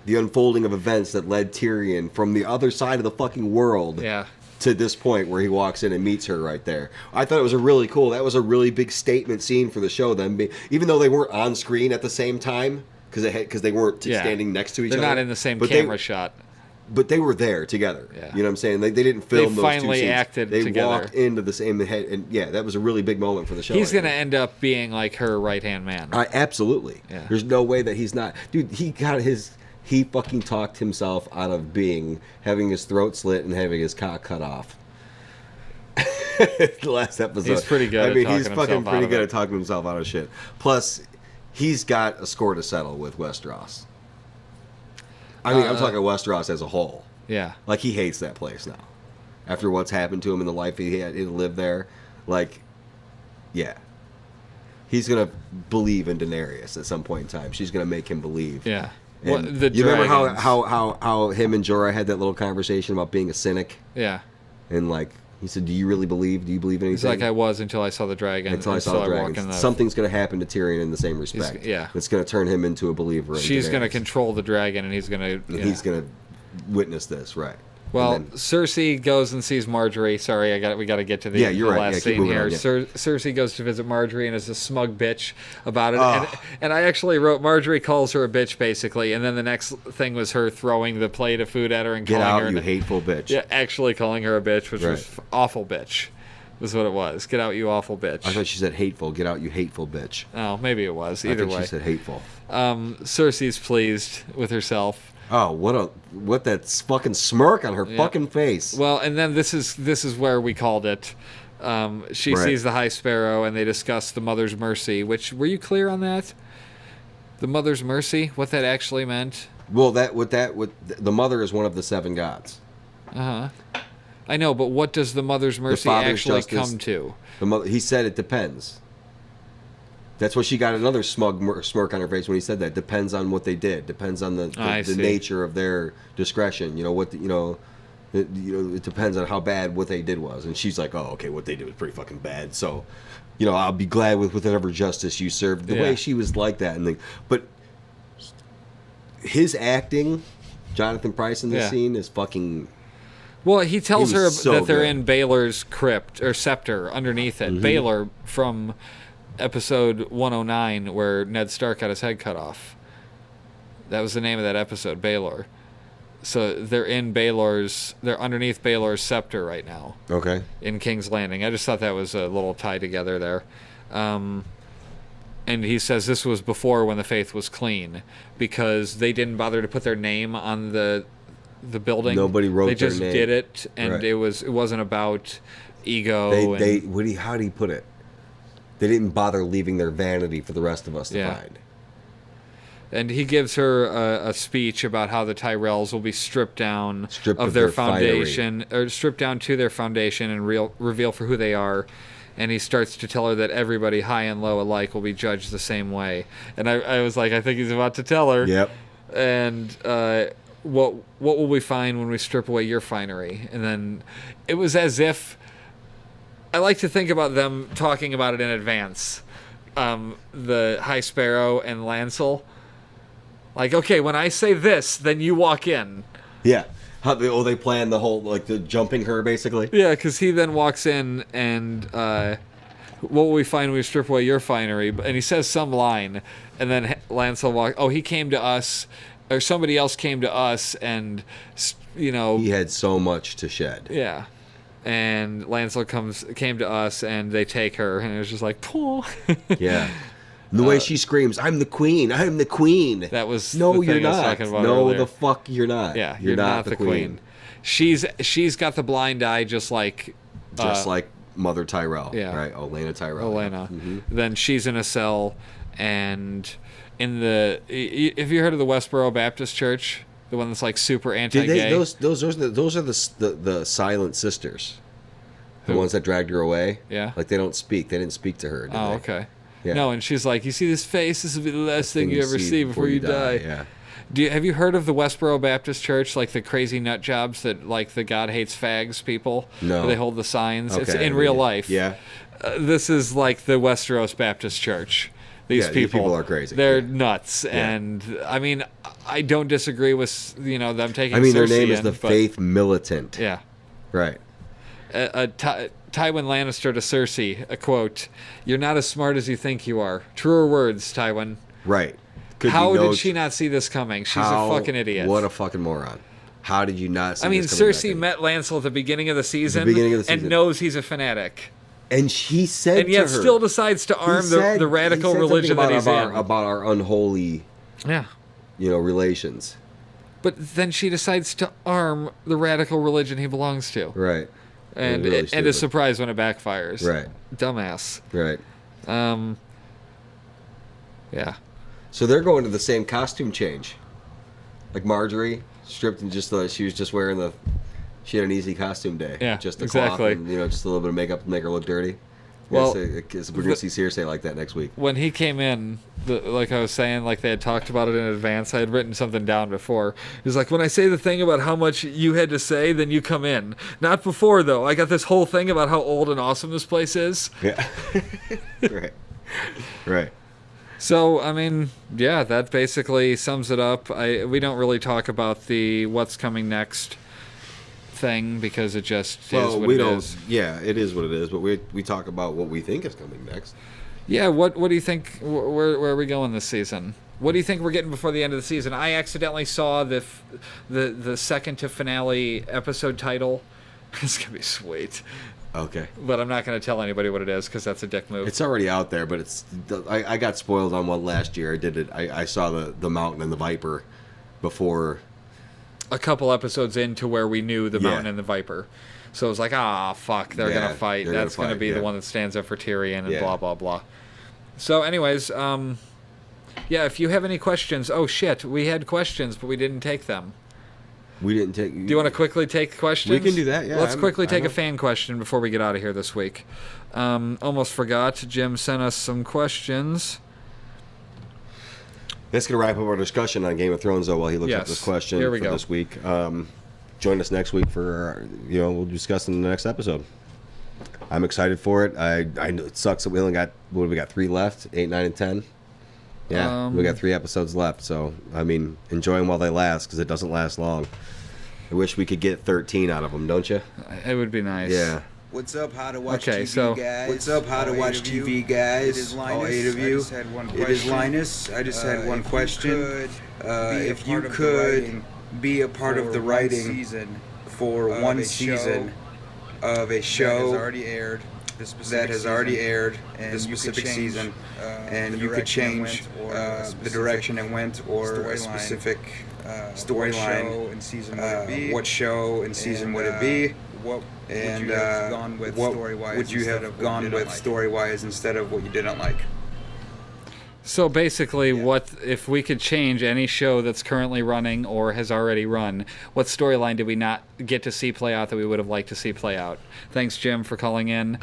unfolding of events that led Tyrion from the other side of the fucking world. Yeah. To this point where he walks in and meets her right there. I thought it was a really cool. That was a really big statement scene for the show. Even though they weren't on screen at the same time because they weren't Yeah. standing next to each They're other. not in the same but camera shot. but they were there together. Yeah. You know what I'm saying? They didn't film those finally two scenes. acted they together. walked into the same head, and yeah, that was a really big moment for the show. He's I going to think. end up being like her right-hand man. Absolutely. Yeah. There's no way that he's not. Dude, he fucking talked himself out of having his throat slit and having his cock cut off. The last episode. He's pretty good I at mean, talking he's himself fucking out pretty of good it. at talking himself out of shit. Plus, he's got a score to settle with Westeros. I mean, I'm talking Westeros as a whole. Yeah. Like, he hates that place now. After what's happened to him in the life he had to live there. Like, yeah. He's going to believe in Daenerys at some point in time. She's going to make him believe. Yeah. And Well, the you remember dragons. how him and Jorah had that little conversation about being a cynic? Yeah. And, like, he said, do you really believe? Do you believe in anything? He's like, I was until I saw the dragon. Until I saw the walk dragons. in the- Something's going to happen to Tyrion in the same respect. yeah. It's going to turn him into a believer in She's going to Daenerys. control the dragon, and he's going to... And he's going to witness this, right. Well, And then- Cersei goes and sees Marjorie. Sorry, we got to get to the, Yeah, you're the right. last Yeah, keep scene moving here. on, yeah. Cersei goes to visit Marjorie and is a smug bitch about it. Oh. And I actually wrote, Marjorie calls her a bitch, basically. And then the next thing was her throwing the plate of food at her and Get calling out, her... you hateful bitch. Yeah, actually calling her a bitch, which was Right. awful bitch. Was what it was. Get out, you awful bitch. I thought she said hateful. Get out, you hateful bitch. Oh, maybe it was. I Either think way. she said hateful. Cersei's pleased with herself. Oh, what that fucking smirk on her fucking face. Well, and then this is where we called it. She Right. sees the High Sparrow, and they discuss the Mother's Mercy. Which, were you clear on that? The Mother's Mercy, what that actually meant? Well, the mother is one of the 7 gods. I know, but what does the Mother's Mercy Father's actually justice. come to? He said it depends. That's what she got another smirk on her face when he said that. Depends on what they did. Depends on I the see. nature of their discretion. You know what? It depends on how bad what they did was. And she's like, oh, okay, what they did was pretty fucking bad. So, I'll be glad with whatever justice you served. The Yeah. way she was like that, but his acting, Jonathan Pryce in this Yeah. scene is fucking. Well, he tells He her was so that they're good. in Baelor's crypt, or scepter, underneath Mm-hmm. it. Baelor from episode 109, where Ned Stark got his head cut off. That was the name of that episode, Baelor. So they're underneath Baelor's scepter right now Okay. in King's Landing. I just thought that was a little tie together there. And he says this was before when the faith was clean, because they didn't bother to put their name on the building. Nobody wrote They their just name. did it, and Right. it wasn't about ego. How did he put it? They didn't bother leaving their vanity for the rest of us to Yeah. find. And he gives her a speech about how the Tyrells will be stripped down Stripped of of their their finery. foundation, or stripped down to their foundation and reveal for who they are. And he starts to tell her that everybody, high and low alike, will be judged the same way. And I was like, I think he's about to tell her. Yep. And what will we find when we strip away your finery? And then it was as if, I like to think about them talking about it in advance. The High Sparrow and Lancel. Like, okay, when I say this, then you walk in. Yeah. They planned the whole, like, the jumping her, basically? Yeah, because he then walks in and, what will we find when we strip away your finery? And he says some line, and then Lancel he came to us, or somebody else came to us, and, He had so much to shed. yeah. And Lancel came to us, and they take her, and it was just like, Pooh. Yeah. And the way she screams, I'm the queen, I'm the queen. That was No, the you're thing I was not. talking about No, earlier. the fuck you're not. Yeah, you're not the queen. She's got the blind eye, just like Just like Mother Tyrell. yeah. Right? Olenna Tyrell. Elena. Mm-hmm. Then she's in a cell, and have you heard of the Westboro Baptist Church? The one that's like super Did anti-gay. those are the silent sisters. The Who? ones that dragged her away. Yeah. Like they don't speak. They didn't speak to her. Did Oh, they? okay. Yeah. No, and she's like, you see this face? This will be the last thing you ever see before you die. Yeah. Have you heard of the Westboro Baptist Church, like the crazy nut jobs that like the God hates fags people? No. Where they hold the signs. It's Okay, in I real mean, life. Yeah. This is like the Westeros Baptist Church. These Yeah, people, these people are crazy. They're Yeah. nuts, and I mean, I don't disagree with them taking. I mean, their Cersei name is in, the but- Faith Militant. Yeah. Right. Tywin Lannister to Cersei, a quote: "You're not as smart as you think you are." Truer words, Tywin. Right. Could How be no- did she not see this coming? She's a fucking idiot. What a fucking moron. How did you not see I mean, this coming back Cersei in? met Lancel at the beginning of the season, beginning of the and season. knows he's a fanatic. And he said And yet to her, still decides to he arm said- the radical he said religion something that he's about in. about our unholy, Yeah. relations. But then she decides to arm the radical religion he belongs to. Right. And Really and stupid. is surprised when it backfires. Right. Dumbass. Right. Yeah. So they're going to the same costume change. Like Marjorie, stripped and just she was just wearing she had an easy costume day. Yeah, just the exactly. cloth and just a little bit of makeup to make her look dirty. Well, we're going to see Cersei like that next week. When he came in, like I was saying, like they had talked about it in advance. I had written something down before. He's like, when I say the thing about how much you had to say, then you come in. Not before, though. I got this whole thing about how old and awesome this place is. Yeah. Right. Right. So, I mean, yeah, that basically sums it up. We don't really talk about the what's coming next thing because it just is what it is. Yeah, it is what it is. But we talk about what we think is coming next. Yeah, what do you think? Where are we going this season? What do you think we're getting before the end of the season? I accidentally saw the second to finale episode title. It's gonna be sweet, Okay. but I'm not gonna tell anybody what it is because that's a dick move. It's already out there, but I got spoiled on one last year. I did it. I saw the Mountain and the Viper before. A couple episodes into where we knew the Yeah. Mountain and the Viper. So it was like, fuck, they're Yeah, gonna fight. they're gonna That's gonna fight, be the yeah. one that stands up for Tyrion and Yeah. blah blah blah. So, anyways, yeah, if you have any questions, oh shit, we had questions, but we didn't take them. We didn't take. Do you want to quickly take questions? We can do that, yeah. Let's quickly I take a don't- fan question before we get out of here this week. Almost forgot. Jim sent us some questions. That's gonna wrap up our discussion on Game of Thrones, though. While he looks up Yes. this question Here we for go. this week, join us next week for we'll discuss in the next episode. I'm excited for it. I know it sucks that we only got 3 left, 8, 9, and 10. Yeah, we got 3 episodes left. So I mean, enjoy them while they last because it doesn't last long. I wish we could get 13 out of them, don't you? It would be nice. Yeah. What's up, How to Watch Okay, TV so- guys? What's up, How to All Watch 8 of you. TV guys? It is Linus. All 8 of you. I just had one It is question. Linus. I just had one If you question. could be a If you part of the could writing be a part of for the one writing season for of one a season show of a that has show already aired, the specific that has already season, aired and the you could specific change, season, and the you could direction it change went or a the direction it went or a storyline. specific what storyline. show and season would it be? What show and season And, would it be? What And would you have gone with what story-wise would you instead have of what you gone didn't with like? story-wise instead of what you didn't like? So basically, what if we could change any show that's currently running or has already run? What storyline did we not get to see play out that we would have liked to see play out? Thanks, Jim, for calling in.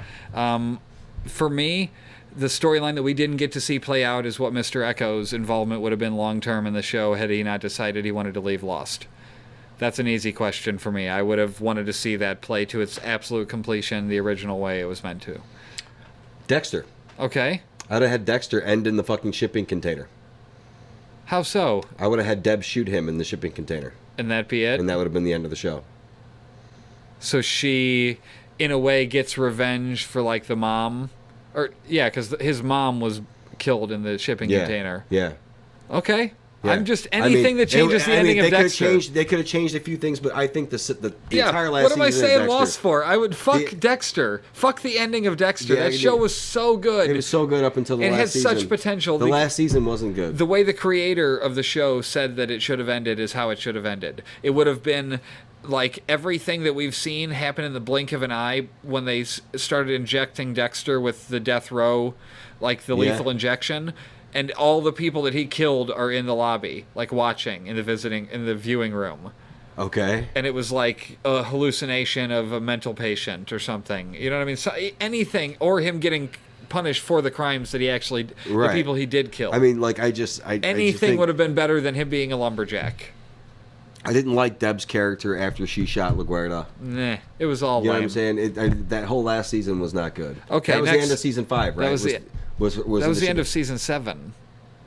For me, the storyline that we didn't get to see play out is what Mr. Echo's involvement would have been long term in the show had he not decided he wanted to leave Lost. That's an easy question for me. I would have wanted to see that play to its absolute completion the original way it was meant to. Dexter. Okay. I'd have had Dexter end in the fucking shipping container. How so? I would have had Deb shoot him in the shipping container, And that be it? and that would have been the end of the show. So she, in a way, gets revenge for, like, the mom. Or, yeah, because his mom was killed in the shipping Yeah. container. Yeah. Okay. Yeah. I'm just I mean, anything that changes the ending of they could have Dexter. changed. They could have changed a few things, but I think the Yeah, entire last what am I season of saying Dexter, Lost for? I would fuck The- Dexter. Fuck the ending of Dexter. Yeah, That you show did. was so good. It was so good up until the It last had season. such potential. The last season wasn't good. The way the creator of the show said that it should have ended is how it should have ended. It would have been like everything that we've seen happen in the blink of an eye when they started injecting Dexter with the death row, like the Yeah. lethal injection. And all the people that he killed are in the lobby, like watching in the viewing room. Okay. And it was like a hallucination of a mental patient or something. You know what I mean? So, anything, or him getting punished for the crimes that he actually, Right. the people he did kill. I mean, like I just Anything would have been better than him being a lumberjack. I didn't like Deb's character after she shot LaGuardia. Nah, it was all You know lame. what I'm saying? That whole last season was not good. Okay, that was next- the end of season 5, right? that was the end of shipping- season 7.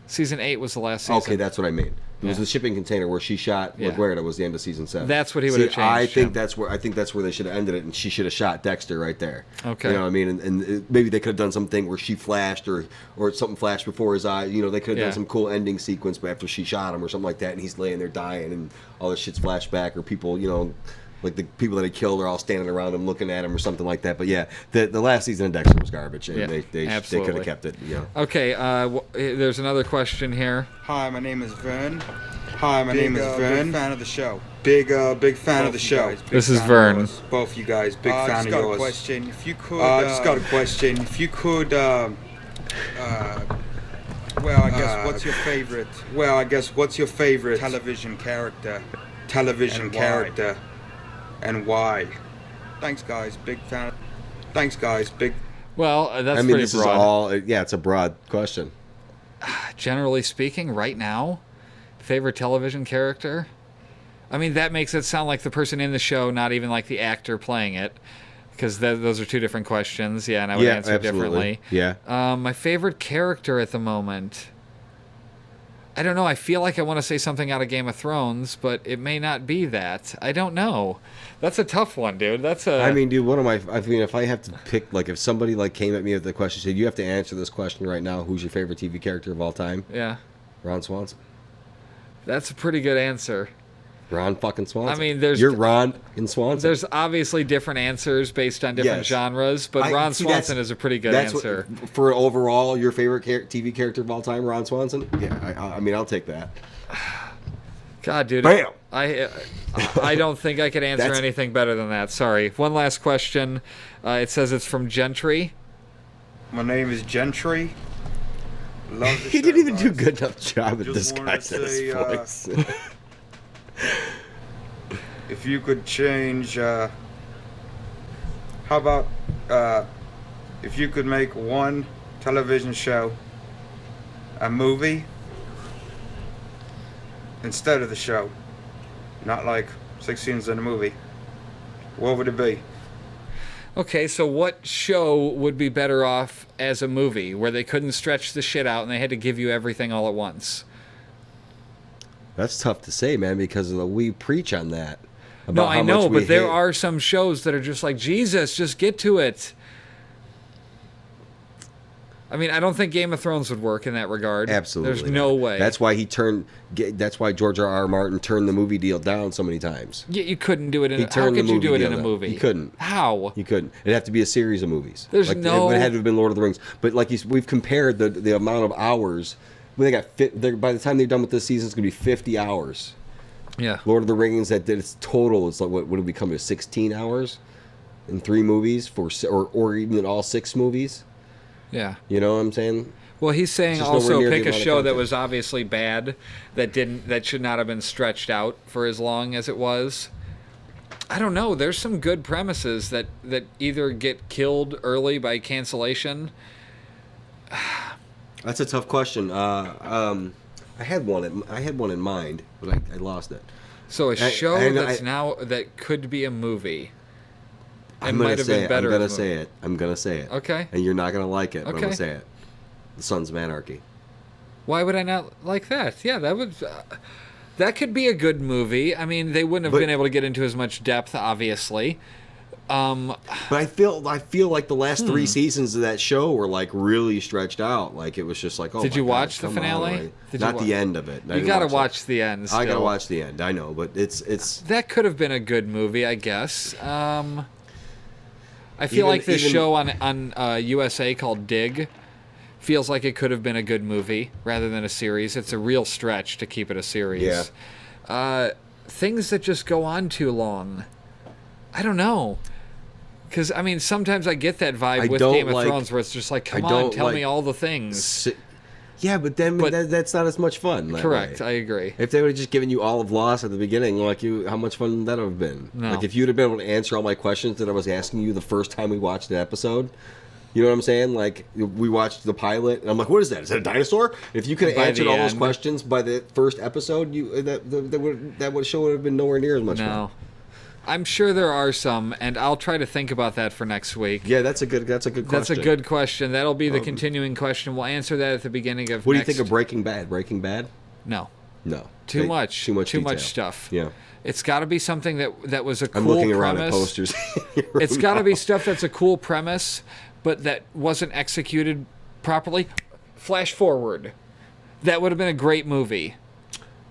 Season 8 was the last season. Okay, that's what I mean. It was Yeah. the shipping container where she shot Yeah. LaGuardia was the end of season 7. That's what he would've changed, I think yeah. that's where they should have ended it, and she should have shot Dexter right there. Okay. You know what I mean? And maybe they could have done something where she flashed or something flashed before his eye. You know, they could have Yeah. done some cool ending sequence after she shot him or something like that, and he's laying there dying, and all this shit's flashback, or people, you know, like the people that he killed are all standing around him looking at him or something like that. But yeah, the last season of Dexter was garbage, and Yeah, they could absolutely. have kept it. You know. Okay, there's another question here. Hi, my name is Vern. Hi, my Big, name is Vern. Big fan of the show. Big fan Both of the you show. guys, big This is fan of Vern. yours. Both you guys, big fan Just of got yours. a question. If you could, Just got a question. If you could, well, I guess what's your favorite well, I guess what's your favorite television character? television and why? character and why? Thanks, guys. Big fan. Thanks, guys. Big. Well, that's I mean, pretty this broad. is all. Yeah, it's a broad question. Generally speaking, right now, favorite television character? I mean, that makes it sound like the person in the show, not even like the actor playing it, because those are two different questions. Yeah, and I would answer absolutely. differently. Yeah. My favorite character at the moment, I don't know. I feel like I want to say something out of Game of Thrones, but it may not be that. I don't know. That's a tough one, dude. That's a. I mean, dude, I mean, if I have to pick, like, if somebody like came at me with the question, said, "You have to answer this question right now. Who's your favorite TV character of all time?" Yeah, Ron Swanson. that's a pretty good answer. Ron fucking Swanson. I mean, there's- you're Ron and Swanson. There's obviously different answers based on different Yes. genres, but Ron Swanson is a pretty good answer. For overall, your favorite TV character of all time, Ron Swanson. Yeah, I mean, I'll take that. God, dude. Bam! I don't think I could answer That's- anything better than that. Sorry. One last question. It says it's from Gentry. My name is Gentry. Love the He show, didn't even do a guys. good enough job at Just wanted to disguising his say, voice. If you could change, how about if you could make one television show a movie instead of the show, not like 6 scenes in a movie, what would it be? Okay, so what show would be better off as a movie where they couldn't stretch the shit out and they had to give you everything all at once? That's tough to say, man, because we preach on that. No, about I how know, much we but there hate- are some shows that are just like, Jesus, just get to it. I mean, I don't think Game of Thrones would work in that regard. Absolutely, There's no not. way. That's why That's why George R.R. Martin turned the movie deal down so many times. You couldn't do it in He a How turned the could you do movie it in deal a down. movie? He couldn't. How? You couldn't. It'd have to be a series of movies. There's like, no- It had to have been Lord of the Rings. But like we've compared the amount of hours. When by the time they're done with this season, it's gonna be 50 hours. Yeah. Lord of the Rings, that its total is like what would it become to 16 hours in 3 movies or even in all 6 movies. Yeah. You know what I'm saying? Well, he's saying It's just nowhere also near the pick a amount of show that content. was obviously bad, that should not have been stretched out for as long as it was. I don't know. There's some good premises that either get killed early by cancellation. That's a tough question. I had one in mind, but I lost it. So a show and that's now that could be a movie. It I'm might gonna have say been it. better. I'm gonna as a say movie. it. I'm gonna say it. Okay. And you're not gonna like it, but I'm Okay. gonna say it. The Sons of Anarchy. Why would I not like that? Yeah, that would. That could be a good movie. I mean, they wouldn't have But- been able to get into as much depth, obviously. But I feel like the last Hmm. 3 seasons of that show were like really stretched out. Like it was just like, oh. Did my you God, watch the come on, finale? already. Did you Not wa- the end of it. I You didn't gotta it. watch the end. I gotta still. watch the end. I know, but it's That could have been a good movie, I guess. I feel Even- like this even- show on USA called Dig feels like it could have been a good movie rather than a series. It's a real stretch to keep it a series. Things that just go on too long. I don't know. Because, I mean, sometimes I get that vibe I with don't Game of like- Thrones where it's just like, I come on, don't tell me like all the things. yeah, but then But- that's not as much fun. that Correct, way. I agree. If they would have just given you all of Lost at the beginning, how much fun would that have been? No. Like if you'd have been able to answer all my questions that I was asking you the first time we watched the episode. You know what I'm saying? Like we watched the pilot, and I'm like, "What is that? Is that a dinosaur?" If you could have By answered the all those end. questions by the first episode, that show would have been nowhere near as much fun. No. I'm sure there are some, and I'll try to think about that for next week. Yeah, that's a good question. That's a good question. That'll be the continuing question. We'll answer that at the beginning of What do you next... think of Breaking Bad? Breaking Bad? No. No. Too They- much. Too much. Too detail. much stuff. Yeah. It's got to be something that was a cool I'm looking around premise. at posters. It's got to be stuff that's a cool premise, but that wasn't executed properly. Flash forward. That would have been a great movie.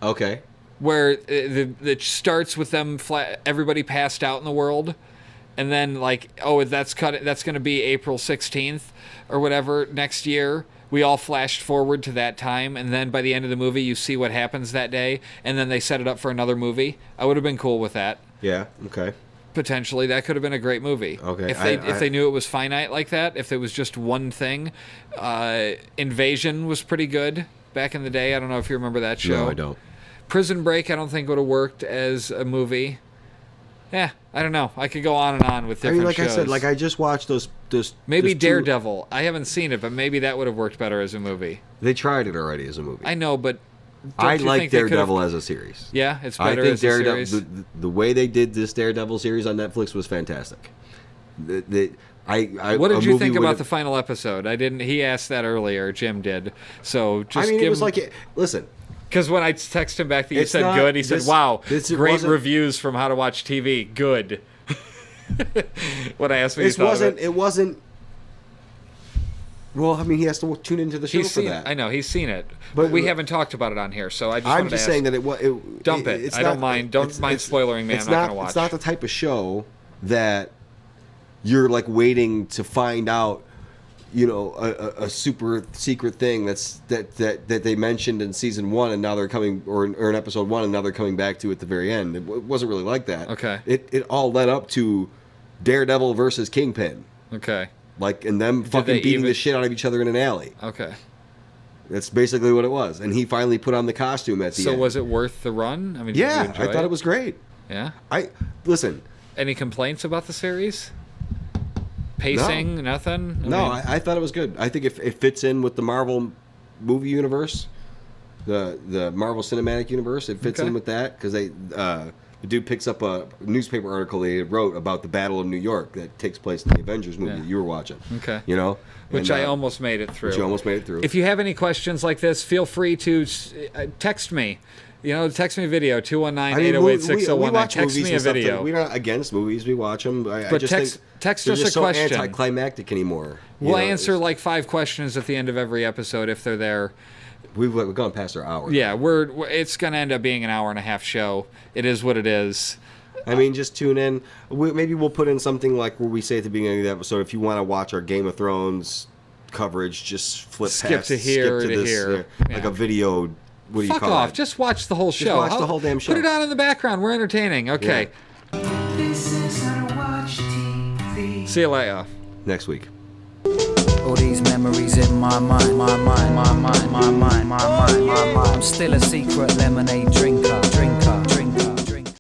Okay. Where it starts with them, everybody passed out in the world, and then like, oh, that's going to be April 16th or whatever next year. We all flashed forward to that time, and then by the end of the movie, you see what happens that day, and then they set it up for another movie. I would have been cool with that. Yeah. Okay. Potentially, that could have been a great movie. Okay, If they knew it was finite like that, if it was just one thing. Invasion was pretty good back in the day. I don't know if you remember that show. No, I don't. Prison Break, I don't think would have worked as a movie. Yeah, I don't know. I could go on and on with different like shows. I said, like I just watched those. Maybe those two- Daredevil. I haven't seen it, but maybe that would have worked better as a movie. They tried it already as a movie. I know, but I don't you like think they could've- Daredevil as a series. Yeah, it's I better think as a Daredevil. series. The way they did this Daredevil series on Netflix was fantastic. What did you think about the final episode? He asked that earlier. Jim did. So just it give was him, like listen. because when I texted him back that you It's said not- good, he said, this- "Wow, this great wasn't- reviews from How to Watch TV. Good." When I asked me, It wasn't. Well, I mean, he has to tune into the show He's for seen that. it. I know he's seen it, but we haven't talked about it on here. So I just wanted I'm just to saying ask, that it was. dump it. I don't mind. Don't mind spoiling me. I'm not going to watch. It's not the type of show that you're like waiting to find out. You know, a super secret thing that they mentioned in season 1, and now they're coming, or in episode 1, and now they're coming back to at the very end. It wasn't really like that. Okay. It all led up to Daredevil versus Kingpin, Okay. like, and them they fucking beating even- the shit out of each other in an alley. Okay. That's basically what it was. And he finally put on the costume at the end. So was it worth the run? I mean, did you Yeah, enjoy I thought it was great. Yeah. Listen. Any complaints about the series? Pacing? Nothing? I thought it was good. I think it fits in with the Marvel movie universe, the Marvel Cinematic Universe. It fits Okay. in with that because the dude picks up a newspaper article they wrote about the Battle of New York that takes place in the Avengers movie Yeah. that you were watching. Okay. You know, Which And, I almost made it through. Which you almost made it through. If you have any questions like this, feel free to text me. Text me a video, 219-808-6019. Text me a video. We're not against movies. We watch them. I But just think text they're us just a so question. anticlimactic anymore. You We'll know, answer it's- like 5 questions at the end of every episode if they're there. We've gone past our hour. Yeah, it's going to end up being an hour and a half show. It is what it is. I mean, just tune in. Maybe we'll put in something like where we say at the beginning of the episode, if you want to watch our Game of Thrones coverage, just Skip past, to here skip to this, here. like Yeah. a video. What do you Fuck call off. it? Just watch the whole show. watch the whole damn show. Put it on in the background. We're entertaining. Okay. This is How to Watch TV. See you later. Next week. All these memories in my mind, my mind, my mind, my mind, my mind, my mind. I'm still a secret lemonade drinker.